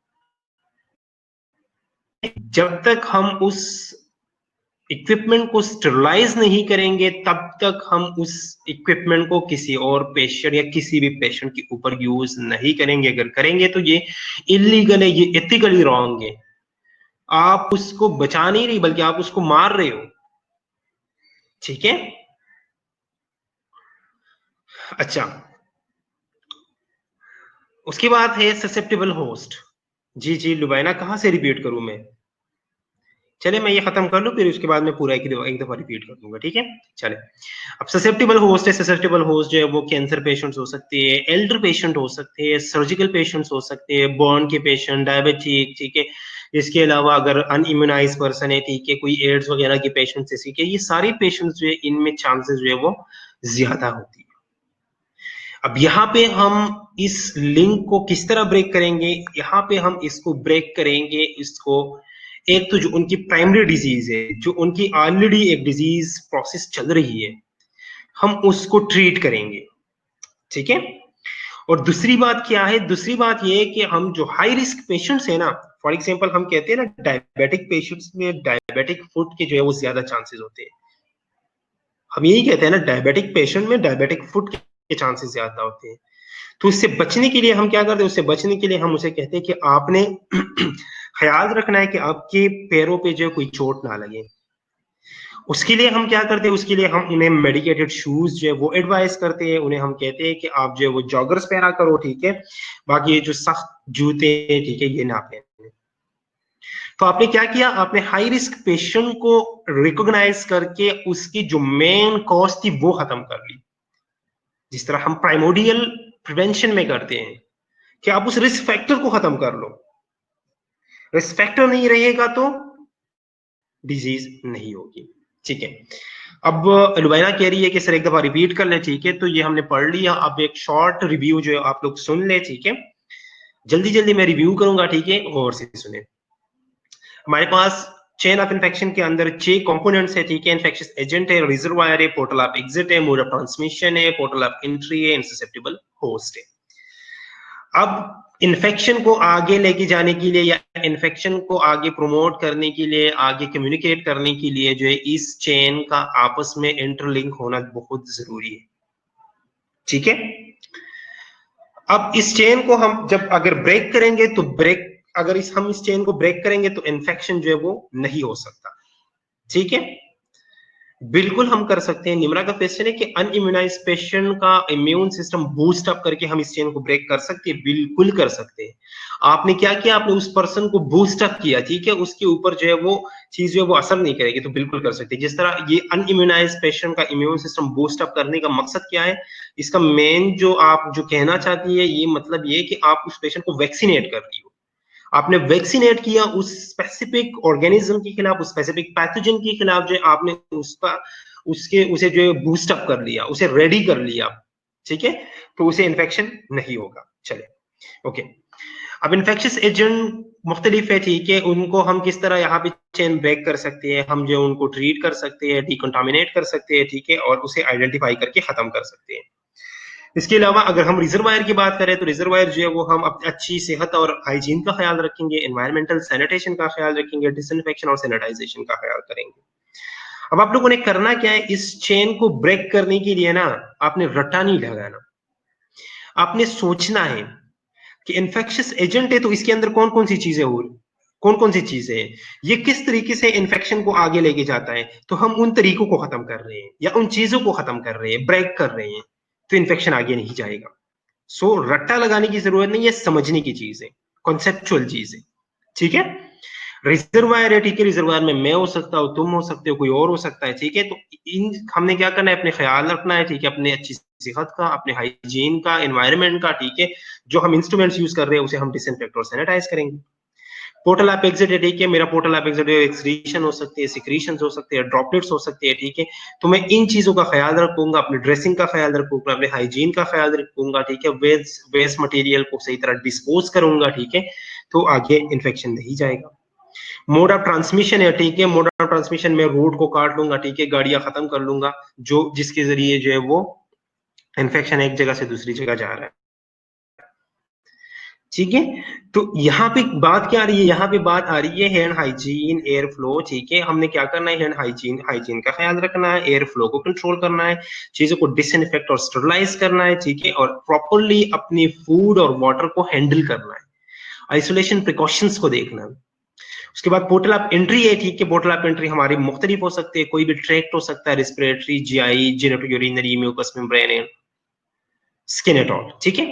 जब तक हम उस इक्विपमेंट को स्टरलाइज नहीं करेंगे, तब तक हम उस इक्विपमेंट को किसी और पेशेंट या किसी भी पेशेंट के ऊपर यूज नहीं करेंगे। अगर करेंगे तो ये इलीगल है, ये एथिकली रॉन्ग है। आप उसको बचा नहीं रही, बल्कि आप उसको मार रहे हो, ठीक है। अच्छा, उसके बाद है ससेप्टेबल होस्ट। जी जी लुबाइना, कहां से रिपीट करूं मैं? चले मैं ये खत्म कर लूं, फिर उसके बाद मैं पूरा एक दफा रिपीट कर दूंगा, ठीक है। चले, अब ससेप्टेबल होस्ट है, ससेप्टेबल होस्ट जो है वो कैंसर पेशेंट्स हो सकते हैं, एल्डर पेशेंट हो सकते हैं, सर्जिकल पेशेंट्स हो सकते हैं, बर्न के पेशेंट, डायबिटिक, ठीक है। इसके अलावा अगर अनइम्यूनाइज पर्सन है, ठीक है, कोई एड्स वगैरह के पेशेंट्स है, ठीक है, ये सारे पेशेंट्स जो है इनमें चांसेस जो है वो ज्यादा होती है। अब यहाँ पे हम इस लिंक को किस तरह ब्रेक करेंगे? यहाँ पे हम इसको ब्रेक करेंगे, इसको एक तो जो उनकी प्राइमरी डिजीज है, जो उनकी ऑलरेडी एक डिजीज प्रोसेस चल रही है, हम उसको ट्रीट करेंगे, ठीक है। और दूसरी बात क्या है? दूसरी बात ये है कि हम जो हाई रिस्क पेशेंट्स है ना, फॉर एग्जांपल हम कहते हैं ना, डायबिटिक पेशेंट्स में डायबिटिक फुट के जो है वो ज्यादा चांसेस होते हैं। हम यही कहते हैं ना, डायबिटिक पेशेंट में डायबिटिक फुट के चांसेस ज्यादा होते हैं। तो इससे बचने के लिए हम क्या करते हैं? उससे बचने के लिए हम उसे कहते हैं कि आपने ख्याल रखना है कि आपके पैरों पे जो कोई चोट ना लगे। उसके लिए हम क्या करते हैं? उसके लिए हम उन्हें मेडिकेटेड शूज जो है वो एडवाइस करते हैं, उन्हें हम कहते हैं कि आप जो है वो जॉगर्स पहना करो, ठीक है, बाकी ये जो सख्त जूते, ठीक है, ये ना पहने। तो आपने क्या किया? आपने हाई रिस्क पेशेंट को रिकॉग्नाइज करके उसकी जो मेन कॉज थी वो खत्म कर ली, जिस तरह हम प्राइमोडियल प्रिवेंशन में करते हैं कि आप उस रिस्क फैक्टर को खत्म कर लो। रिस्क फैक्टर नहीं रहेगा तो डिजीज नहीं होगी। ठीक है, अब लुबाइना कह रही है कि सर एक दफा रिपीट कर ले। ठीक है, तो ये हमने पढ़ लिया, अब एक शॉर्ट रिव्यू जो है आप लोग सुन ले। ठीक है, जल्दी जल्दी मैं रिव्यू करूंगा। ठीक है, गौर से सुने। हमारे पास चेन ऑफ इन्फेक्शन के अंदर 6 कंपोनेंट्स है। ठीक है, इन्फेक्शियस एजेंट है, रिजर्वायर है, पोर्टल ऑफ एग्जिट है, मोड ऑफ ट्रांसमिशन है, पोर्टल ऑफ एंट्री है, ससेप्टेबल होस्ट है। अब इन्फेक्शन को आगे लेके जाने के लिए या इन्फेक्शन को आगे प्रमोट करने के लिए, आगे कम्युनिकेट करने के लिए जो है इस चेन का आपस में इंटरलिंक होना बहुत जरूरी है। ठीक है, अब इस चेन को हम जब अगर ब्रेक करेंगे तो अगर हम इस चेन को ब्रेक करेंगे तो इन्फेक्शन जो है वो नहीं हो सकता। ठीक है, बिल्कुल हम कर सकते हैं। निम्रा का क्वेश्चन है कि अनइम्यूनाइज पेशेंट का इम्यून सिस्टम बूस्ट अप करके हम इस चेन को ब्रेक कर सकते हैं। बिल्कुल कर सकते हैं। आपने क्या किया, आपने उस पर्सन को बूस्ट अप किया। ठीक है, उसके ऊपर जो है वो चीज जो है वो असर नहीं करेगी, तो बिल्कुल कर सकते हैं। जिस तरह ये अनइम्यूनाइज पेशेंट का इम्यून सिस्टम बूस्ट अप करने का मकसद क्या है, इसका मेन जो आप जो कहना चाहती है ये मतलब ये कि आप उस पेशेंट को वैक्सीनेट कर रही हो। आपने वैक्सीनेट किया उस स्पेसिफिक ऑर्गेनिज्म के खिलाफ, उस स्पेसिफिक पैथोजन के खिलाफ, जो आपने उसका उसके उसे जो है बूस्ट अप कर लिया, उसे रेडी कर लिया। ठीक है, तो उसे इन्फेक्शन नहीं होगा। चले, ओके। अब इन्फेक्शियस एजेंट मुख्तलिफ है। ठीक है, उनको हम किस तरह यहाँ पे चेन ब्रेक कर सकते हैं, हम जो उनको ट्रीट कर सकते हैं, डिकंटामिनेट कर सकते हैं। ठीक है, और उसे आइडेंटिफाई करके खत्म कर सकते हैं। इसके अलावा अगर हम रिजर्वायर की बात करें तो रिजर्वायर जो है वो हम अच्छी सेहत और हाइजीन का ख्याल रखेंगे, एनवायरमेंटल सैनिटेशन का ख्याल रखेंगे, डिसइंफेक्शन और सैनिटाइजेशन का ख्याल करेंगे। अब आप लोगों ने करना क्या है, इस चेन को ब्रेक करने के लिए ना आपने रट्टा नहीं लगाना। आपने सोचना है कि इन्फेक्शियस एजेंट है तो इसके अंदर कौन कौन सी चीजें हो, कौन कौन सी चीजें हैं, ये किस तरीके से इन्फेक्शन को आगे लेके जाता है, तो हम उन तरीकों को खत्म कर रहे हैं या उन चीजों को खत्म कर रहे हैं, ब्रेक कर रहे हैं, तो इन्फेक्शन आगे नहीं जाएगा। सो रट्टा लगाने की जरूरत नहीं है, समझने की चीज है, कॉन्सेप्चुअल चीज है। ठीक है, रिजर्वायर है। ठीक है, रिजर्वायर में मैं हो सकता हूँ, तुम हो सकते हो, कोई और हो सकता है। ठीक है, तो इन हमने क्या करना है, अपने ख्याल रखना है। ठीक है, अपने अच्छी सेहत का, अपने हाइजीन का, एनवायरमेंट का। ठीक है, जो हम इंस्ट्रूमेंट्स यूज कर रहे हैं उसे हम डिसइंफेक्ट और सैनिटाइज करेंगे। पोर्टल ऑफ एग्जिट है। ठीक है, मेरा पोर्टल ऑफ एग्जिट एक्सक्रीशन हो सकती है, सिक्रीशन हो सकते हैं, ड्रॉपलेट्स हो सकते हैं। ठीक है, तो मैं इन चीजों का ख्याल रखूंगा, अपने ड्रेसिंग का ख्याल रखूंगा, अपने हाइजीन का ख्याल रखूंगा। ठीक है, वेस्ट मटेरियल को सही तरह डिस्पोज करूंगा। ठीक है, तो आगे इन्फेक्शन नहीं जाएगा। मोड ऑफ ट्रांसमिशन है। ठीक है, मोड ऑफ ट्रांसमिशन में रोड को काट लूंगा। ठीक है, गाड़ियां खत्म कर लूंगा, जो जिसके जरिए जो है वो इन्फेक्शन एक जगह से दूसरी जगह जा रहा है। ठीक है, तो यहाँ पे बात क्या आ रही है, यहाँ पे बात आ रही है हैंड हाइजीन, एयर फ्लो। ठीक है, हमने क्या करना है, हैंड हाइजीन हाइजीन का ख्याल रखना है, एयर फ्लो को कंट्रोल करना है, चीजों को डिसइंफेक्ट और स्टरलाइज करना है। ठीक है, और प्रॉपरली अपनी फूड और वाटर को हैंडल करना है, आइसोलेशन प्रिकॉशंस को देखना है। उसके बाद पोर्टल ऑफ एंट्री है। ठीक है, पोर्टल ऑफ एंट्री हमारी मुख्तलिफ हो सकते हैं, कोई भी ट्रैक्ट हो सकता है, respiratory, GI, genitourinary, mucous membrane, skin et al. ठीक है,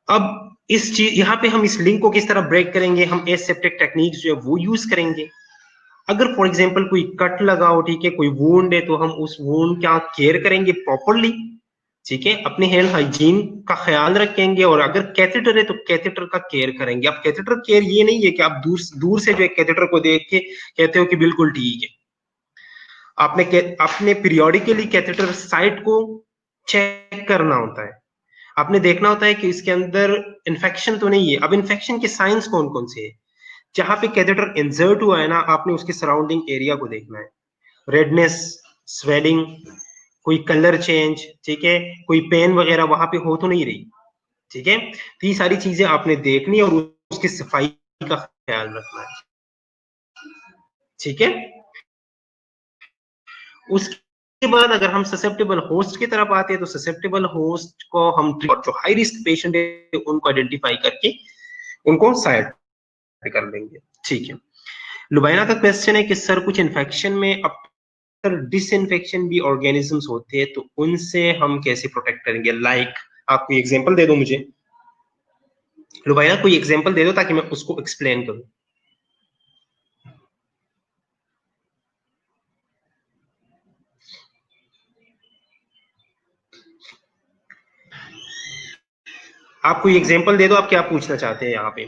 अब इस चीज यहाँ पे हम इस लिंक को किस तरह ब्रेक करेंगे, हम एसेप्टिक टेक्निक्स जो है वो यूज करेंगे। अगर फॉर एग्जांपल कोई कट लगा हो, ठीक है, कोई वुंड है, तो हम उस वुंड का केयर करेंगे प्रॉपरली। ठीक है, अपने हैंड हाइजीन का ख्याल रखेंगे, और अगर कैथेटर है तो कैथेटर का केयर करेंगे। अब कैथेटर केयर ये नहीं है कि आप दूर दूर से जो है कैथेटर को देख के कहते हो कि बिल्कुल ठीक है। आपने पीरियोडिकली कैथेटर साइट को चेक करना होता है, आपने देखना होता है कि इसके अंदर इन्फेक्शन तो नहीं है। अब इन्फेक्शन के साइंस कौन कौन से है, जहां पे कैथेटर इंसर्ट हुआ है ना, आपने उसके सराउंडिंग एरिया को देखना है, रेडनेस, स्वेलिंग, कोई कलर चेंज। ठीक है, कोई पेन वगैरह वहां पे हो तो नहीं रही। ठीक है, तो ये सारी चीजें आपने देखनी है और उसकी सफाई का ख्याल रखना है। ठीक है, उसके बाद अगर हम ससेप्टेबल होस्ट की तरफ आते हैं तो ससेप्टेबल होस्ट को हम जो हाई रिस्क पेशेंट है उनको आइडेंटिफाई करके उनको साइड कर देंगे। ठीक है, लुबाइना का क्वेश्चन है कि सर कुछ इन्फेक्शन में अक्सर डिसइंफेक्शन भी ऑर्गेनिजम्स होते हैं, तो उनसे हम कैसे प्रोटेक्ट करेंगे। आप कोई एग्जांपल दे दो मुझे, लुबाइना कोई एग्जांपल दे दो ताकि मैं उसको एक्सप्लेन करूं। आप कोई एग्जांपल दे दो, आप क्या पूछना चाहते हैं यहाँ पे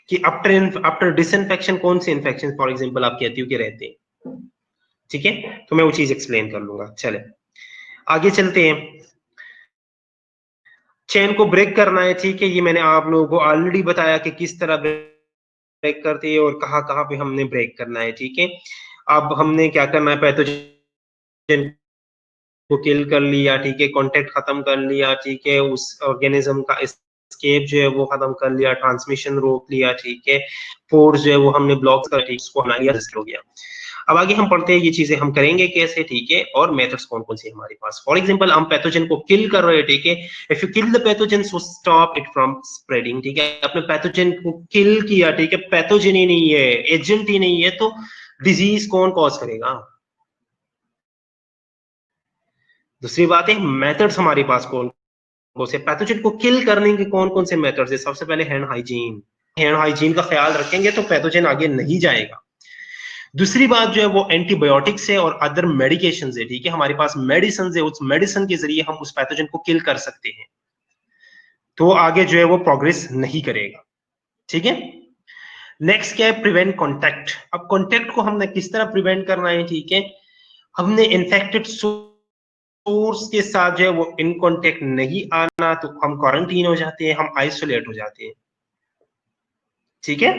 कि आफ्टर आफ्टर डिसइंफेक्शन कौन से इन्फेक्शन फॉर एग्जांपल आप कहती हो कि रहते हैं। ठीक है, तो मैं वो चीज एक्सप्लेन कर लूंगा। चले आगे चलते हैं। चेन को ब्रेक करना है, ठीक है, ये मैंने आप लोगों को ऑलरेडी बताया कि किस तरह ब्रेक करती है और कहाँ कहाँ पे हमने ब्रेक करना है। ठीक है, अब हमने क्या करना है, पैथोजन को किल कर लिया, ठीक है, कांटेक्ट खत्म कर लिया, ठीक है, उस ऑर्गेनिज्म का एस्केप जो है वो खत्म कर लिया, ट्रांसमिशन रोक लिया, ठीक है, पोर्स जो है वो हमने ब्लॉक कर, ठीक, उसको हटा लिया, हो गया। अब आगे हम पढ़ते हैं ये चीजें हम करेंगे कैसे, ठीक है, और मेथड्स कौन कौन से हमारे पास। फॉर एग्जांपल हम पैथोजन को किल कर रहे हैं, ठीक है, if you kill the pathogen so stop it from spreading. ठीक है, आपने पैथोजन को किल किया, ठीक है, पैथोजन ही नहीं है, एजेंट ही नहीं है, तो डिजीज कौन कॉज करेगा। दूसरी बात है मेथड्स हमारे पास कौन कौन से, पैथोजन को किल करने के कौन कौन से मेथड्स है। सबसे पहले हैंड हाइजीन, हैंड हाइजीन का ख्याल रखेंगे तो पैथोजन आगे नहीं जाएगा। दूसरी बात जो है वो एंटीबायोटिक्स है और अदर मेडिकेशन है, ठीक है, हमारे पास मेडिसिन है, उस मेडिसिन के जरिए हम उस पैथोजन को किल कर सकते हैं, तो आगे जो है वो प्रोग्रेस नहीं करेगा। ठीक है, नेक्स्ट क्या है, प्रिवेंट कॉन्टैक्ट। अब कॉन्टैक्ट को हमने किस तरह प्रिवेंट करना है, ठीक है, हमने इन्फेक्टेड सोर्स के साथ जो है वो इन कॉन्टेक्ट नहीं आना, तो हम क्वारंटीन हो जाते हैं, हम आइसोलेट हो जाते हैं। ठीक है,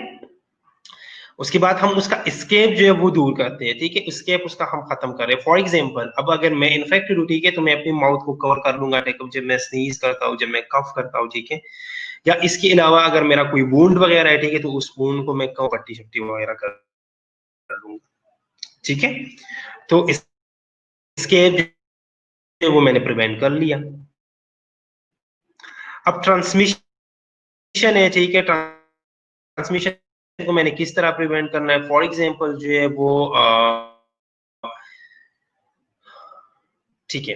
उसके बाद हम उसका स्केप जो है वो दूर करते हैं, ठीक है, स्केप उसका हम खत्म कर रहे हैं। फॉर एग्जांपल अब अगर मैं इन्फेक्टेड हूं, ठीक है, तो मैं अपनी माउथ को कवर कर लूंगा, ठीक है, जब मैं स्नीज करता हूँ, जब मैं कफ करता हूँ, ठीक है, या इसके अलावा अगर मेरा कोई वुंड वगैरह है, ठीक है, तो उस वुंड को मैं पट्टी शट्टी वगैरह कर लूंगा। ठीक है, तो स्केप जो है वो मैंने प्रिवेंट कर लिया। अब ट्रांसमिशन है, ठीक है, ट्रांसमिशन को मैंने किस तरह प्रिवेंट करना है। फॉर एग्जांपल जो है वो ठीक है,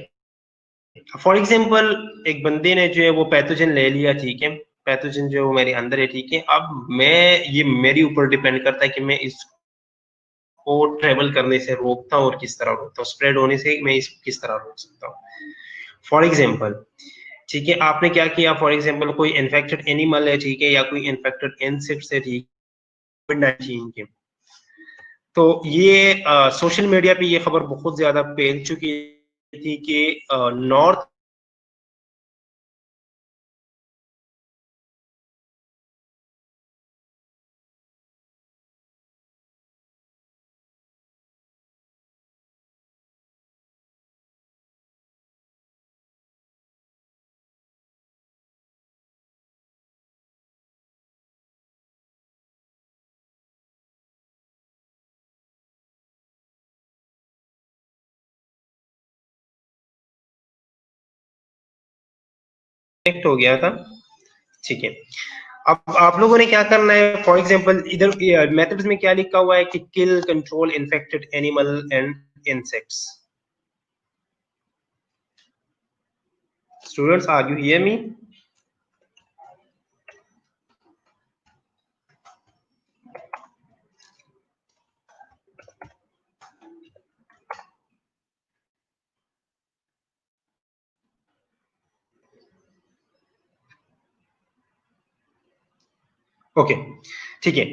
फॉर एग्जांपल एक बंदे ने जो है वो पैथोजन ले लिया, ठीक है, पैथोजन जो है वो मेरे अंदर है, ठीक है, अब मैं ये मेरे ऊपर डिपेंड करता है कि मैं इसको ट्रेवल करने से रोकता हूँ और किस तरह रोकता हूँ, स्प्रेड होने से मैं इसको किस तरह रोक सकता हूँ। फॉर एग्जाम्पल, ठीक है, आपने क्या किया, फॉर एग्जाम्पल कोई इन्फेक्टेड एनिमल है, ठीक है, या कोई इन्फेक्टेड इंसेक्ट है, ठीक, कोविड-19 के, तो ये सोशल मीडिया पे ये खबर बहुत ज्यादा फैल चुकी थी कि नॉर्थ कनेक्ट हो गया था। ठीक है, अब आप लोगों ने क्या करना है, फॉर एग्जांपल इधर मेथड्स में क्या लिखा हुआ है कि kill control infected animal and insects. Students, are you hear me? Okay, ठीक है,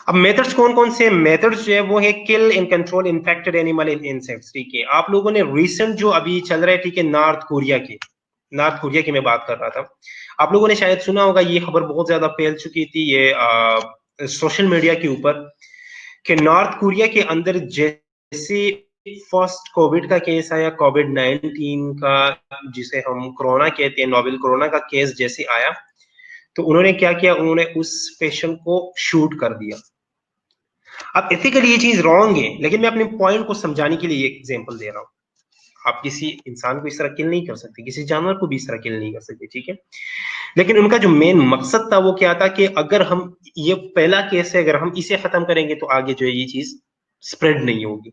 अब मेथड्स कौन कौन से, मेथड्स जो है वो है किल and control infected animal and insects. ठीक है, आप लोगों ने रिसेंट जो अभी चल रहा है, ठीक है, नॉर्थ कोरिया की मैं बात कर रहा था, आप लोगों ने शायद सुना होगा, ये खबर बहुत ज्यादा फैल चुकी थी ये सोशल मीडिया के ऊपर, कि नॉर्थ कोरिया के अंदर जैसे फर्स्ट कोविड का केस आया, कोविड-19 का जिसे हम कोरोना कहते हैं, नोवेल कोरोना का केस जैसे आया, तो उन्होंने क्या किया, उन्होंने उस पेशेंट को शूट कर दिया। अब एथिकली ये चीज रॉन्ग है, लेकिन मैं अपने पॉइंट को समझाने के लिए एग्जांपल दे रहा हूं। आप किसी इंसान को इस तरह किल नहीं कर सकते, किसी जानवर को भी इस तरह किल नहीं कर सकते, ठीक है, लेकिन उनका जो मेन मकसद था वो क्या था कि अगर हम ये पहला केस है, अगर हम इसे खत्म करेंगे तो आगे जो है ये चीज स्प्रेड नहीं होगी।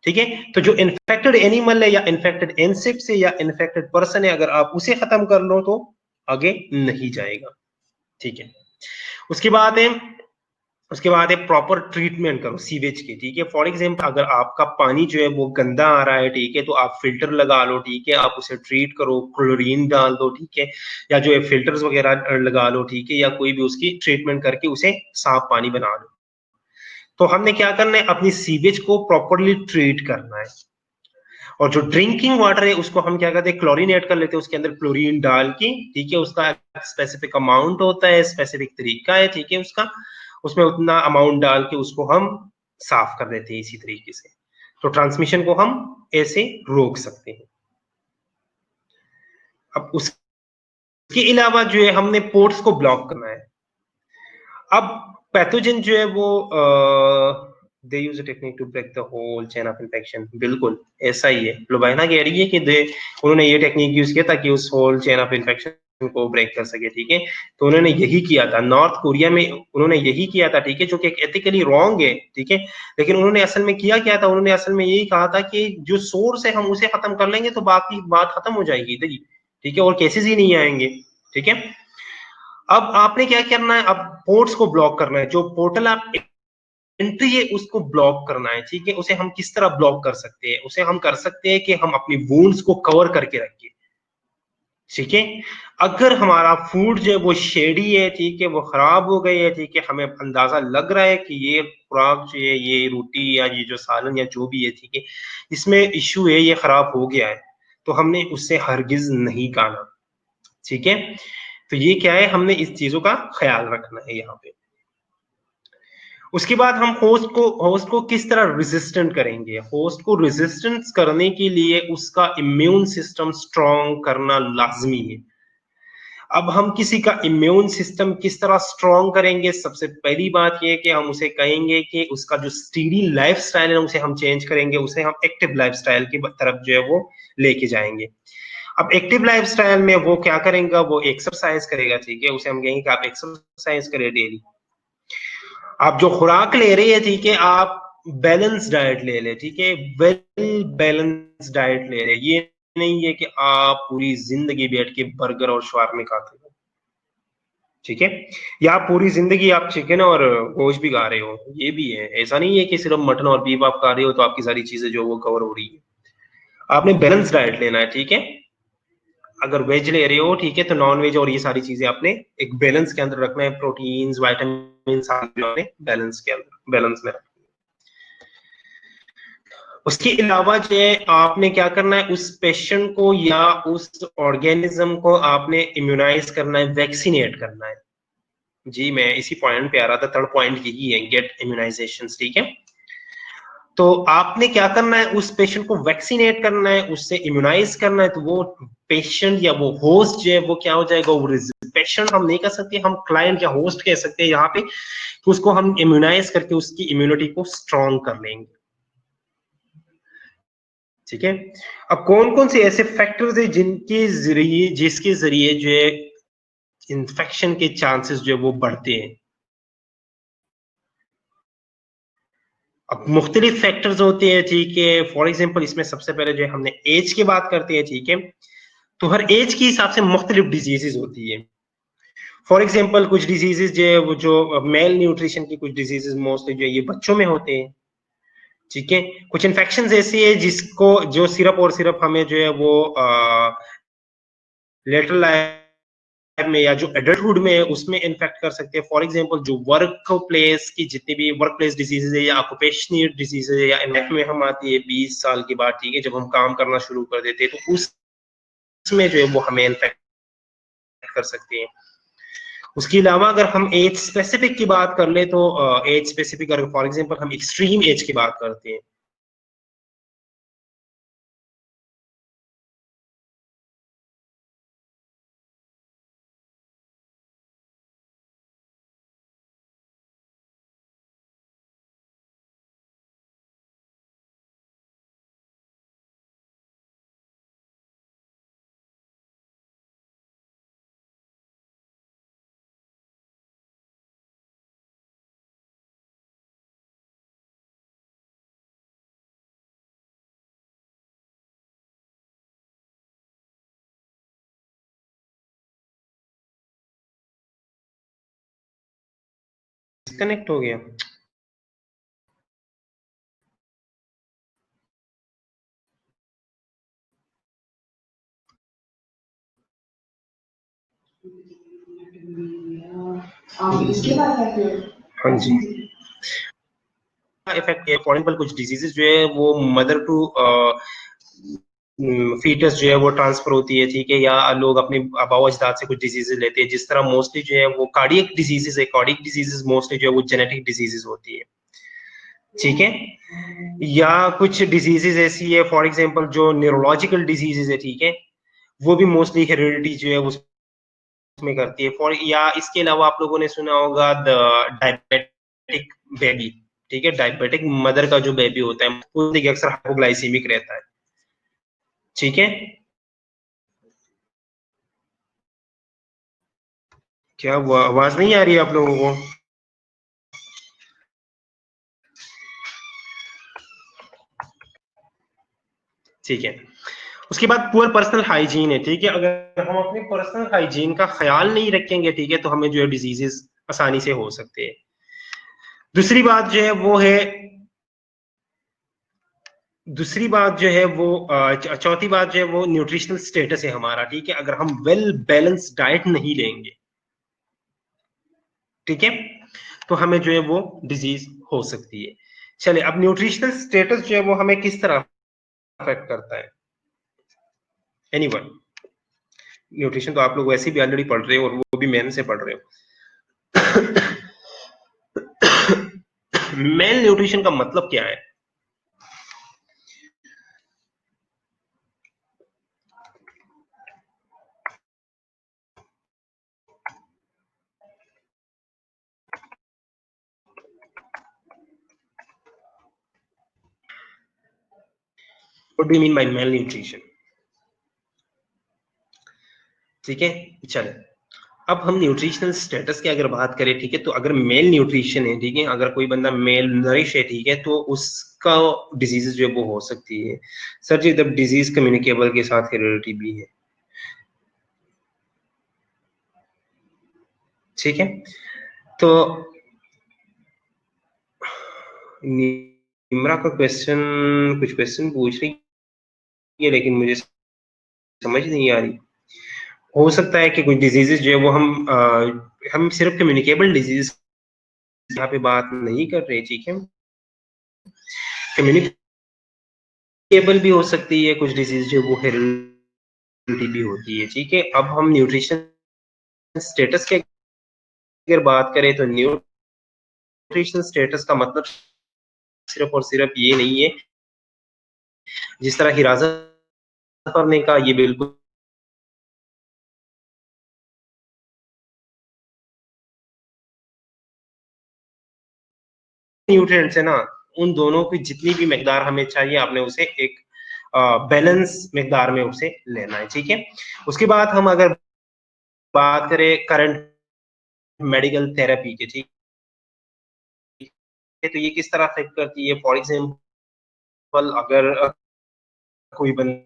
ठीक है, तो जो इन्फेक्टेड एनिमल है या इन्फेक्टेड इंसेक्ट है या इन्फेक्टेड पर्सन है, अगर आप उसे खत्म कर लो तो आगे नहीं जाएगा। ठीक है, उसके बाद है उसके बाद है प्रॉपर ट्रीटमेंट करो सीवेज की, ठीक है। फॉर एग्जाम्पल अगर आपका पानी जो है वो गंदा आ रहा है, ठीक है, तो आप फिल्टर लगा लो, ठीक है, आप उसे ट्रीट करो, क्लोरीन डाल दो, ठीक है, या जो है फिल्टर्स वगैरह लगा लो, ठीक है, या कोई भी उसकी ट्रीटमेंट करके उसे साफ पानी बना लो। तो हमने क्या करना है, अपनी सीवेज को प्रॉपरली ट्रीट करना है। और जो ड्रिंकिंग वाटर है उसको हम क्या करते हैं, क्लोरीनेट कर लेते हैं, उसके अंदर क्लोरीन डाल के, ठीक है, उसका स्पेसिफिक अमाउंट होता है, स्पेसिफिक तरीका है, ठीक है, उसका उसमें उतना अमाउंट डाल के उसको हम साफ कर देते हैं इसी तरीके से। तो ट्रांसमिशन को हम ऐसे रोक सकते हैं। अब उसके अलावा जो है हमने पोर्ट्स को ब्लॉक करना है। अब पैथोजन जो है वो they use a technique to break the whole chain of infection, बिल्कुल ऐसा ही है। लुबाइना कह रही है कि उन्होंने ये टेक्निक यूज किया ताकि उस होल चेन ऑफ इन्फेक्शन को ब्रेक कर सके, ठीक है। तो उन्होंने यही किया था नॉर्थ कोरिया में, उन्होंने यही किया था, ठीक है, जो कि एथिकली रॉन्ग है, ठीक है। लेकिन उन्होंने असल में किया क्या था, उन्होंने असल में यही कहा था कि जो सोर्स है हम उसे खत्म कर लेंगे तो बाकी बात खत्म हो जाएगी इधर ही, ठीक है, और केसेस ही नहीं आएंगे, ठीक है। अब आपने क्या करना है, अब पोर्ट्स को ब्लॉक करना है, जो पोर्टल आप एंट्री है उसको ब्लॉक करना है, ठीक है। उसे हम किस तरह ब्लॉक कर सकते हैं, उसे हम कर सकते हैं कि हम अपनी वुंड्स को कवर करके रखिए, ठीक है। अगर हमारा फूड जो है वो शेडी है, ठीक है, वो खराब हो गई है, ठीक है, हमें अंदाजा लग रहा है कि ये खुराक जो है, ये रोटी या ये जो सालन या जो भी है, ठीक है, इसमें इश्यू है, ये खराब हो गया है, तो हमने उससे हरगिज नहीं खाना, ठीक है। तो ये क्या है, हमने इस चीजों का ख्याल रखना है यहाँ पे। उसके बाद हम होस्ट को किस तरह रेजिस्टेंट करेंगे, होस्ट को रेजिस्टेंस करने के लिए उसका इम्यून सिस्टम स्ट्रांग करना लाजमी है। अब हम किसी का इम्यून सिस्टम किस तरह स्ट्रांग करेंगे, सबसे पहली बात यह है कि हम उसे कहेंगे कि उसका जो स्टीडी लाइफस्टाइल है उसे हम चेंज करेंगे, उसे हम एक्टिव लाइफस्टाइल की तरफ जो है वो लेके जाएंगे। अब एक्टिव लाइफस्टाइल में वो क्या करेगा, वो एक्सरसाइज करेगा, ठीक है, उसे हम कहेंगे कि आप एक्सरसाइज करें डेली। आप जो खुराक ले रही है, ठीक है, आप बैलेंस डाइट ले ले, ठीक है, वेल बैलेंस डाइट ले रहे, ये नहीं है कि आप पूरी जिंदगी बैठ के बर्गर और शवारमे खाते हो, ठीक है, या आप पूरी जिंदगी आप चिकन और गोश्त भी खा रहे हो, ये भी है। ऐसा नहीं है कि सिर्फ मटन और बीफ आप खा रहे हो तो आपकी सारी चीजें जो वो कवर हो रही है। आपने बैलेंस डाइट लेना है, ठीक है। अगर वेज ले रहे हो, ठीक है, तो नॉन वेज और ये सारी चीजें आपने एक बैलेंस के अंदर रखना है, प्रोटीन्स विटामिन आपने बैलेंस के अंदर बैलेंस में रखना है। उसके अलावा जो है आपने क्या करना है, उस पेशेंट को या उस ऑर्गेनिज्म को आपने इम्यूनाइज करना है, वैक्सीनेट करना है। जी मैं इसी पॉइंट पे आ रहा था, थर्ड पॉइंट यही है, गेट इम्यूनाइजेशन, ठीक है। तो आपने क्या करना है, उस पेशेंट को वैक्सीनेट करना है, उससे इम्यूनाइज करना है, तो वो पेशेंट या वो होस्ट जो है वो क्या हो जाएगा, वो पेशेंट हम नहीं कह सकते, हम क्लाइंट या होस्ट कह सकते हैं यहाँ पे, तो उसको हम इम्यूनाइज करके उसकी इम्यूनिटी को स्ट्रॉन्ग कर लेंगे, ठीक है। अब कौन कौन से ऐसे फैक्टर्स है जिसके जरिए जो है इन्फेक्शन के चांसेस जो है वो बढ़ते हैं। अब मुख्तलिफ फैक्टर्स होते हैं, ठीक है। फॉर एग्जाम्पल इसमें सबसे पहले जो है हमने एज की बात करते हैं, ठीक है, तो हर एज के हिसाब से मुख्तलिफ डिजीजेज होती है। फॉर एग्जाम्पल कुछ डिजीजेज जो है वो जो मेल न्यूट्रिशन की कुछ डिजीजेज मोस्टली जो है ये बच्चों में होते हैं, ठीक है। कुछ इन्फेक्शन ऐसी है जिसको जो सिर्फ और सिर्फ हमें जो है वो लेटर लाइफ में या जो एडल्टहुड में है उसमें इन्फेक्ट कर सकते हैं। फॉर एग्जांपल जो वर्क प्लेस की जितनी भी वर्क प्लेस डिजीजेज है या ऑक्यूपेशनल डिजीजेज है या लाइफ में हम आती है 20 साल के बाद, ठीक है, जब हम काम करना शुरू कर देते हैं तो उसमें जो है वो हमें इन्फेक्ट कर सकती हैं। उसके अलावा अगर हम एज स्पेसिफिक की बात कर ले तो एज स्पेसिफिक अगर फॉर एग्जांपल हम एक्सट्रीम एज की बात करते हैं, डिस्कनेक्ट हो गया। हाँ जी, इफेक्ट ये फॉर एग्जाम्पल कुछ डिजीजेस जो है वो मदर टू फीटस जो है वो ट्रांसफर होती है, ठीक है, या लोग अपने आबा अजदाद से कुछ डिजीजेस लेते हैं, जिस तरह मोस्टली जो है वो कार्डियक डिजीजेस है, कार्डियक डिजीजेस मोस्टली जो है वो जेनेटिक डिजीजेस होती है, ठीक है, या कुछ डिजीजेस ऐसी है फॉर एग्जांपल जो न्यूरोलॉजिकल डिजीजेस है, ठीक है, वो भी मोस्टली हेरिडिटी जो है उसमें करती है। फॉर या इसके अलावा आप लोगों ने सुना होगा द डायबिटिक बेबी, ठीक है, डायबिटिक मदर का जो बेबी होता है वो देखिए अक्सर हाइपोग्लाइसीमिक रहता है, ठीक है। क्या वो आवाज नहीं आ रही है आप लोगों को? ठीक है। उसके बाद पुअर पर्सनल हाइजीन है, ठीक है, अगर हम अपने पर्सनल हाइजीन का ख्याल नहीं रखेंगे, ठीक है, तो हमें जो है डिजीजेस आसानी से हो सकते हैं। दूसरी बात जो है वो है, दूसरी बात जो है वो चौथी बात जो है वो न्यूट्रिशनल स्टेटस है हमारा, ठीक है, अगर हम वेल बैलेंस डाइट नहीं लेंगे, ठीक है, तो हमें जो है वो डिजीज हो सकती है। चले, अब न्यूट्रिशनल स्टेटस जो है वो हमें किस तरह अफेक्ट करता है? एनीवन, न्यूट्रिशन तो आप लोग वैसे भी ऑलरेडी पढ़ रहे हो और वो भी मेहनत से पढ़ रहे हो। मेल न्यूट्रिशन का मतलब क्या है? What do you mean by mail nutrition? ठीक है, चले, अब हम न्यूट्रिशनल स्टेटस की अगर बात करें, ठीक है, तो अगर मेल न्यूट्रिशन है, ठीक है, अगर कोई बंदा मेल नरिश है, ठीक है, तो उसका डिजीज जो है वो हो सकती है। सर जी, जब डिजीज कम्युनिकेबल के साथ हेरिडिटी भी है, ठीक है, तो निम्रा का क्वेश्चन, कुछ क्वेश्चन पूछ रही है लेकिन मुझे समझ नहीं आ रही। हो सकता है कि कुछ डिजीजेस जो है वो हम सिर्फ कम्युनिकेबल डिजीज यहाँ पे बात नहीं कर रहे, ठीक है, कम्युनिकेबल भी हो सकती है कुछ डिजीज जो वो हेरिडिटी भी होती है, ठीक है। अब हम न्यूट्रिशन स्टेटस की अगर बात करें तो न्यूट्रिशन स्टेटस का मतलब सिर्फ और सिर्फ ये नहीं है, जिस तरह हिरासत करने का, ये बिल्कुल न्यूट्रिएंट्स है ना, उन दोनों की जितनी भी मिकदार हमें चाहिए, आपने उसे एक बैलेंस मिकदार में उसे लेना है, ठीक है। उसके बाद हम अगर बात करें करंट मेडिकल थेरेपी की, ठीक है, तो ये किस तरह अफेक्ट करती है? फॉर एग्जांपल अगर कोई बंदा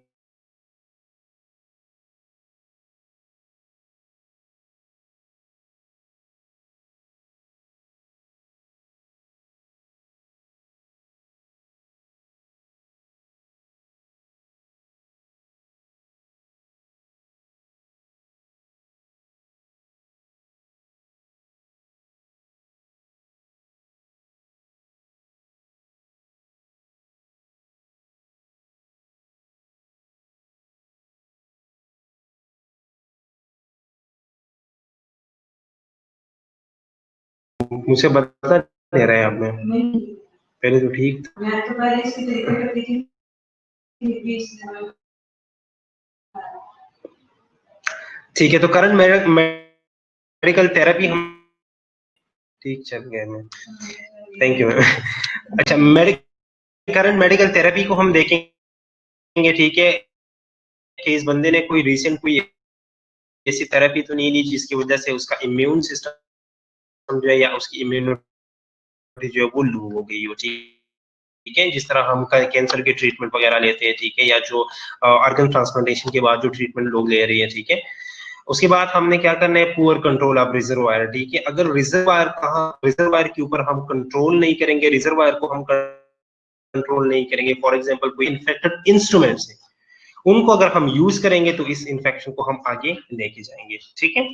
मुझे बता दे रहा है आपने, पहले तो ठीक था। ठीक है, तो करंट मेडिकल थेरेपी हम ठीक चल गया मैं, थैंक यू मैम। अच्छा, करंट मेडिकल थेरेपी को हम देखेंगे, ठीक है, कि इस बंदे ने कोई रिसेंट कोई ऐसी थेरेपी तो नहीं ली जिसकी वजह से उसका इम्यून सिस्टम जो है या उसकी इम्यूनिटी जो है वो लो हो गई हो, ठीक है, जिस तरह हम कैंसर के ट्रीटमेंट वगैरह लेते हैं, ठीक है, या जो ऑर्गन ट्रांसप्लांटेशन के बाद जो ट्रीटमेंट लोग ले रहे हैं, ठीक है, उसके बाद हमने क्या करना है, पुअर कंट्रोल ऑफ रिजर्वायर, ठीक है। अगर रिजर्वायर के ऊपर हम कंट्रोल नहीं करेंगे, रिजर्वायर को हम कंट्रोल नहीं करेंगे, फॉर एग्जांपल कोई इन्फेक्टेड इंस्ट्रूमेंट्स है, उनको अगर हम यूज करेंगे तो इस इन्फेक्शन को हम आगे लेके जाएंगे, ठीक है।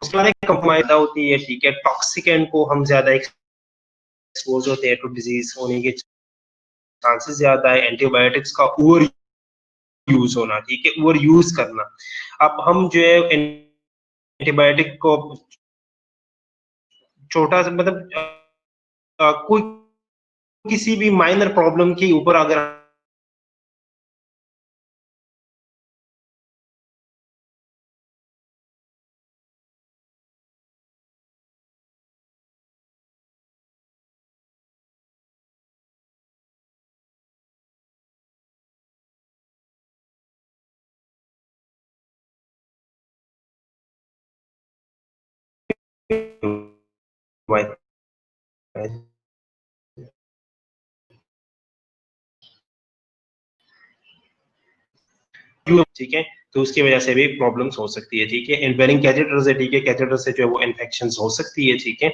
उसके बाद एक कंप्रोमाइज होती है, ठीक है, टॉक्सिकेंट को हम ज्यादा एक्सपोज होते हैं तो डिजीज होने के चांसेस ज्यादा है। एंटीबायोटिक्स का ओवर यूज होना, ठीक है, ओवर यूज करना। अब हम जो है एंटीबायोटिक को छोटा सा मतलब कोई किसी भी माइनर प्रॉब्लम के ऊपर अगर ठीक है, तो उसकी वजह से भी प्रॉब्लम्स हो सकती है, ठीक है। इनवेलिंग कैथेटर्स है, ठीक है, कैथेटर से जो है वो इन्फेक्शन हो सकती है, ठीक है।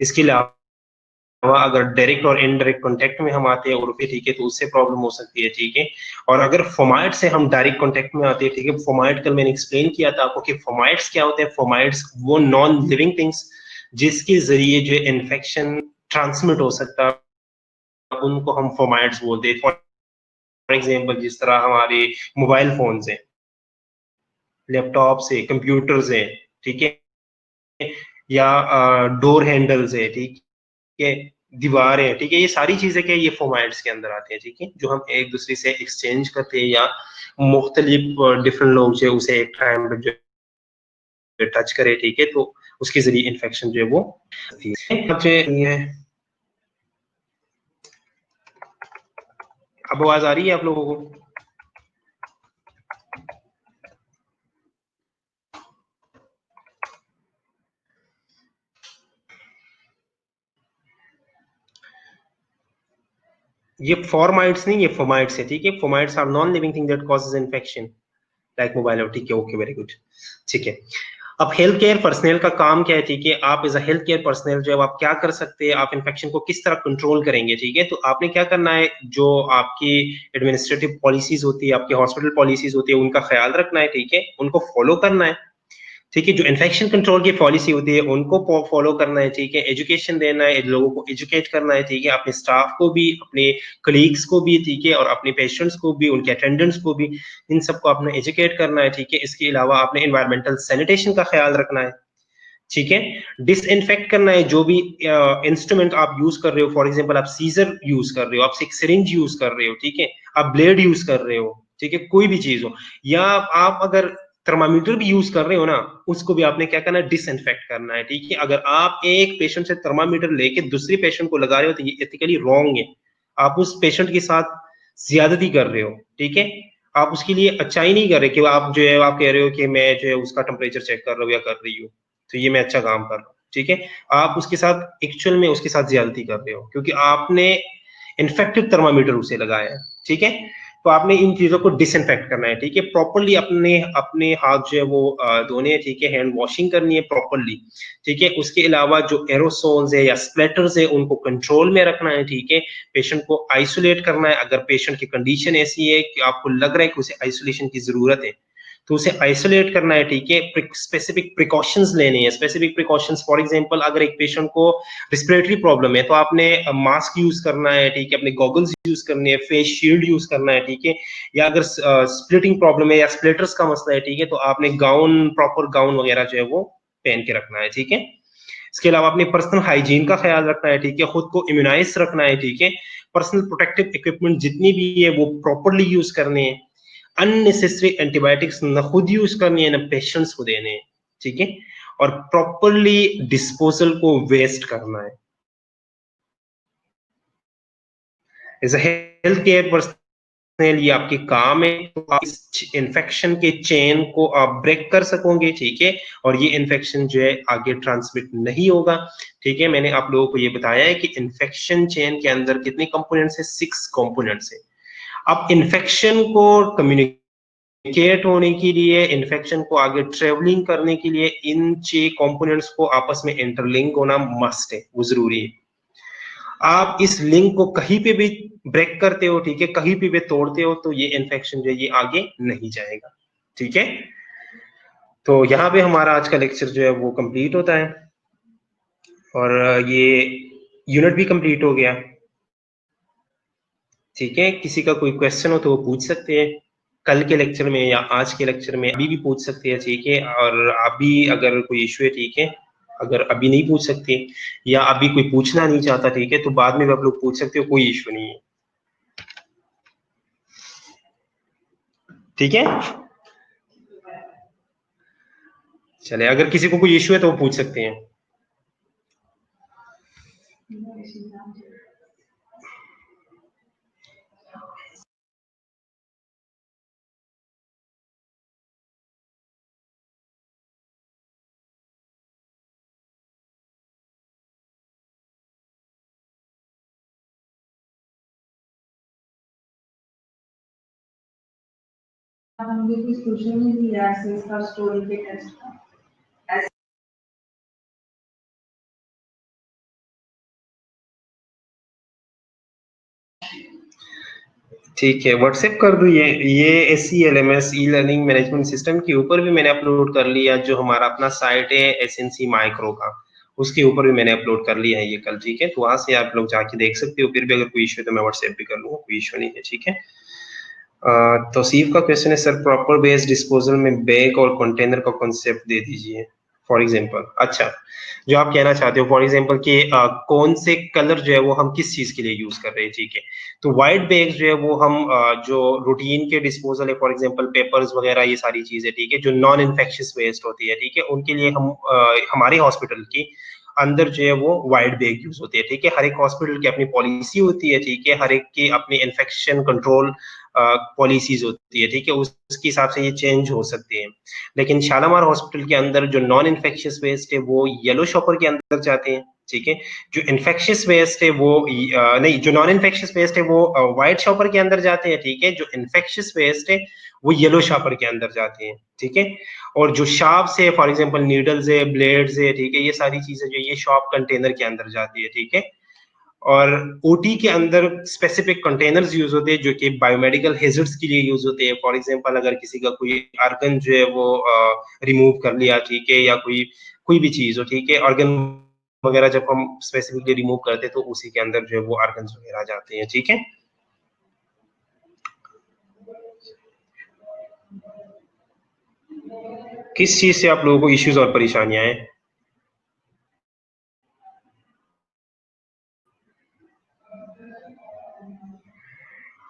इसके अलावा अगर डायरेक्ट और इनडायरेक्ट कांटेक्ट में हम आते हैं और फिर, ठीक है, तो उससे प्रॉब्लम हो सकती है, ठीक है। और अगर फोमाइड से हम डायरेक्ट कांटेक्ट में आते हैं, ठीक है, फोमाइड कल मैंने एक्सप्लेन किया था आपको कि फोमाइड्स क्या होते हैं। फोमाइड्स वो नॉन लिविंग थिंग्स जिसके जरिए जो इन्फेक्शन ट्रांसमिट हो सकता है, उनको हम फोमाइड्स बोलते हैं। फॉर एग्जाम्पल जिस तरह हमारे मोबाइल फोन है, लैपटॉप से, कंप्यूटर से, ठीक है, या डोर हैंडल्स है, ठीक है, दीवारें, ठीक है, ये सारी चीजें क्या ये फोमाइड्स के अंदर आते हैं, ठीक है, जो हम एक दूसरे से एक्सचेंज करते हैं या मुख्तलिफ डिफरेंट लोग जो उसे एक टाइम पर जो टच करे, ठीक है, तो उसके जरिए इन्फेक्शन जो है वो ये। अब आवाज आ रही है आप लोगों को? ये फॉर्माइड्स नहीं, ये फोमाइड्स है, ठीक है। Fomites are non living thing that causes infection like mobile, ठीक है, ओके, वेरी गुड, ठीक है। अब हेल्थ केयर पर्सनल का काम क्या है, ठीक है, आप as a health care personal जो है आप क्या कर सकते हैं, आप इन्फेक्शन को किस तरह कंट्रोल करेंगे, ठीक है। तो आपने क्या करना है, जो आपकी एडमिनिस्ट्रेटिव पॉलिसीज होती है, आपकी हॉस्पिटल पॉलिसीज होती है, उनका ख्याल रखना है, ठीक है, उनको फॉलो करना है, ठीक है। जो इन्फेक्शन कंट्रोल की पॉलिसी होती है उनको फॉलो करना है, ठीक है। एजुकेशन देना है, लोगों को एजुकेट करना है, ठीक है, अपने स्टाफ को भी, अपने कलीग्स को भी, ठीक है, और अपने पेशेंट्स को भी, उनके अटेंडेंट्स को भी, इन सबको आपने एजुकेट करना है, ठीक है। इसके अलावा आपने एनवायरमेंटल सैनिटेशन का ख्याल रखना है, ठीक है। डिसइंफेक्ट करना है, जो भी इंस्ट्रूमेंट आप यूज कर रहे हो, फॉर एग्जांपल आप सीजर यूज कर रहे हो, आप एक सिरिंज यूज कर रहे हो, ठीक है, आप ब्लेड यूज कर रहे हो, ठीक है, कोई भी चीज हो, या आप अगर थर्मामीटर भी यूज कर रहे हो ना, उसको भी आपने क्या करना है, डिसइंफेक्ट करना है, ठीक है। अगर आप एक पेशेंट से थर्मामीटर लेके दूसरे पेशेंट को लगा रहे हो तो ये एथिकली रॉन्ग है, आप उस पेशेंट के साथ ज्यादती कर रहे हो, ठीक है। आप उसके लिए अच्छाई नहीं कर रहे कि आप जो है आप कह रहे हो कि मैं जो है उसका टेम्परेचर चेक कर रहा हूँ या कर रही हूँ, तो ये मैं अच्छा काम कर रहा हूँ, ठीक है। आप उसके साथ एक्चुअल में उसके साथ ज्यादती कर रहे हो क्योंकि आपने इन्फेक्टिव थर्मामीटर उसे लगाया है, ठीक है। तो आपने इन चीजों को डिसइंफेक्ट करना है, ठीक है, प्रॉपरली अपने अपने हाथ जो है वो धोने हैं, ठीक है, हैंड वॉशिंग करनी है प्रॉपरली, ठीक है। उसके अलावा जो एरोसोल्स है या स्प्लेटर्स है उनको कंट्रोल में रखना है, ठीक है। पेशेंट को आइसोलेट करना है, अगर पेशेंट की कंडीशन ऐसी है कि आपको लग रहा है कि उसे आइसोलेशन की जरूरत है तो उसे आइसोलेट करना है, ठीक है। स्पेसिफिक प्रिकॉशंस लेने हैं, स्पेसिफिक प्रिकॉशंस, फॉर एग्जांपल अगर एक पेशेंट को रिस्पिरेटरी प्रॉब्लम है तो आपने मास्क यूज करना है, ठीक है, अपने गॉगल्स यूज करने हैं, फेस शील्ड यूज करना है, ठीक है। या अगर स्प्लिटिंग प्रॉब्लम है या स्प्लिटर्स का मसला है, ठीक है, तो आपने गाउन, प्रॉपर गाउन वगैरह जो है वो पहन के रखना है, ठीक है। इसके अलावा अपने पर्सनल हाइजीन का ख्याल रखना है, ठीक है, खुद को इम्यूनाइज रखना है, ठीक है। पर्सनल प्रोटेक्टिव इक्विपमेंट जितनी भी है वो प्रॉपरली यूज करने हैं। अननेसेसरी एंटीबायोटिक्स न खुद यूज करनी है न पेशेंट्स को देने हैं, ठीक है। और प्रॉपरली डिस्पोजल को वेस्ट करना है। As a health care personal ये आपके काम है, तो आप इस इन्फेक्शन के चेन को आप ब्रेक कर सकोगे, ठीक है, और ये इन्फेक्शन जो है आगे ट्रांसमिट नहीं होगा, ठीक है। मैंने आप लोगों को ये बताया है कि इन्फेक्शन चेन के अंदर कितने कंपोनेंट्स है, 6 कंपोनेंट्स है। अब इन्फेक्शन को कम्युनिकेट कम्युनिकेट होने के लिए, इन्फेक्शन को आगे ट्रेवलिंग करने के लिए इन 6 कंपोनेंट्स को आपस में इंटरलिंक होना मस्ट है, वो जरूरी है। आप इस लिंक को कहीं पे भी ब्रेक करते हो, ठीक है, कहीं पे भी तोड़ते हो, तो ये इन्फेक्शन जो है ये आगे नहीं जाएगा, ठीक है। तो यहाँ पे हमारा आज का लेक्चर जो है वो कंप्लीट होता है और ये यूनिट भी कंप्लीट हो गया, ठीक है। किसी का कोई क्वेश्चन हो तो वो पूछ सकते हैं कल के लेक्चर में या आज के लेक्चर में, अभी भी पूछ सकते हैं, ठीक है। और अभी अगर कोई इश्यू है, ठीक है, अगर अभी नहीं पूछ सकते या अभी कोई पूछना नहीं चाहता, ठीक है, तो बाद में भी आप लोग पूछ सकते हो, कोई इश्यू नहीं है, ठीक है। चले, अगर किसी को कोई इश्यू है तो वो पूछ सकते हैं। मुझे कुछ सोशल मीडिया से इसका स्टोरी पे टेस्ट था। ठीक है, व्हाट्सएप कर दूं ये SELMS e learning management system के ऊपर भी मैंने अपलोड कर लिया, जो हमारा अपना साइट है SNC माइक्रो का, उसके ऊपर भी मैंने अपलोड कर लिया है ये कल, ठीक है। तो वहां से आप लोग जाके देख सकते हो, फिर भी अगर कोई इश्यू है तो मैं व्हाट्सएप भी कर लूंगा, कोई इश्यू नहीं है, ठीक है। तौसीफ का क्वेश्चन है, सर प्रॉपर वेस्ट डिस्पोजल में बैग और कंटेनर का कॉन्सेप्ट दे दीजिए फॉर एग्जांपल। अच्छा, जो आप कहना चाहते हो फॉर एग्जांपल कि कौन से कलर जो है वो हम किस चीज के लिए यूज कर रहे हैं, ठीक है। तो वाइट बैग्स जो है वो हम जो रूटीन के डिस्पोजल है, फॉर एग्जांपल पेपर्स वगैरह, ये सारी चीजें, ठीक है, जो नॉन इन्फेक्शियस वेस्ट होती है, ठीक है, उनके लिए हम हमारे हॉस्पिटल की अंदर जो है वो वाइट बैग यूज होती है, ठीक है। हर एक हॉस्पिटल की अपनी पॉलिसी होती है, ठीक है, हर एक की अपनी इन्फेक्शन कंट्रोल पॉलिसीज होती है, ठीक है, उसके हिसाब से ये चेंज हो सकते हैं। लेकिन शालामार हॉस्पिटल के अंदर जो नॉन इन्फेक्शियस वेस्ट है वो येलो शॉपर के अंदर जाते हैं, ठीक है। जो इन्फेक्शियस वेस्ट है वो नहीं, जो नॉन इन्फेक्शियस वेस्ट है वो व्हाइट शॉपर के अंदर जाते हैं, ठीक है। जो इन्फेक्शियस वेस्ट है वो येलो शॉपर के अंदर जाते हैं, ठीक है। और जो शार्प्स है, फॉर एग्जांपल नीडल्स है, ब्लेड्स है, ठीक है, ये सारी चीजें जो ये शॉप कंटेनर के अंदर जाती है, ठीक है। और ओटी के अंदर स्पेसिफिक कंटेनर्स यूज होते हैं जो कि बायोमेडिकल हेजर्ड्स के लिए यूज होते हैं। फॉर एग्जांपल अगर किसी का कोई ऑर्गन जो है वो रिमूव कर लिया, ठीक है, या कोई कोई भी चीज हो, ठीक है, ऑर्गन वगैरह जब हम स्पेसिफिकली रिमूव करते हैं तो उसी के अंदर जो है वो ऑर्गन्स वगैरह जाते हैं, ठीक है। किस चीज से आप लोगों को इश्यूज और परेशानियां हैं?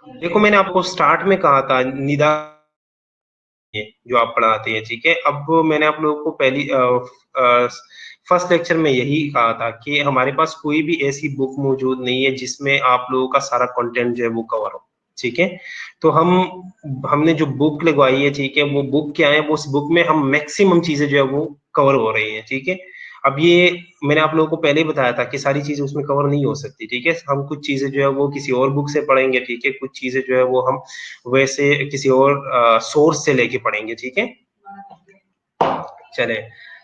देखो, मैंने आपको स्टार्ट में कहा था निदा जो आप पढ़ाते हैं, ठीक है। अब मैंने आप लोगों को पहली फर्स्ट लेक्चर में यही कहा था कि हमारे पास कोई भी ऐसी बुक मौजूद नहीं है जिसमें आप लोगों का सारा कंटेंट जो है वो कवर हो, ठीक है। तो हमने जो बुक लगवाई है, ठीक है, वो बुक क्या है, वो उस बुक में हम मैक्सिमम चीजें जो है वो कवर हो रही हैं, ठीक है। अब ये मैंने आप लोगों को पहले ही बताया था कि सारी चीजें उसमें कवर नहीं हो सकती, ठीक है। हम कुछ चीजें जो है वो किसी और बुक से पढ़ेंगे, ठीक है, कुछ चीजें जो है वो हम वैसे किसी और सोर्स से लेके पढ़ेंगे, ठीक है। चले,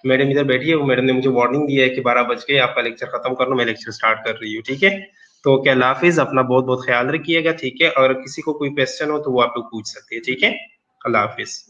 मैडम इधर बैठी है, वो मैडम ने मुझे वार्निंग दिया है कि 12 बज गए, आपका लेक्चर खत्म कर लो, मैं लेक्चर स्टार्ट कर रही हूँ, ठीक है। तो क्या हाफिज, अपना बहुत बहुत ख्याल रखिएगा, ठीक है। और किसी को कोई क्वेश्चन हो तो वो आप लोग पूछ सकते हैं, ठीक है। अल्लाह हाफिज।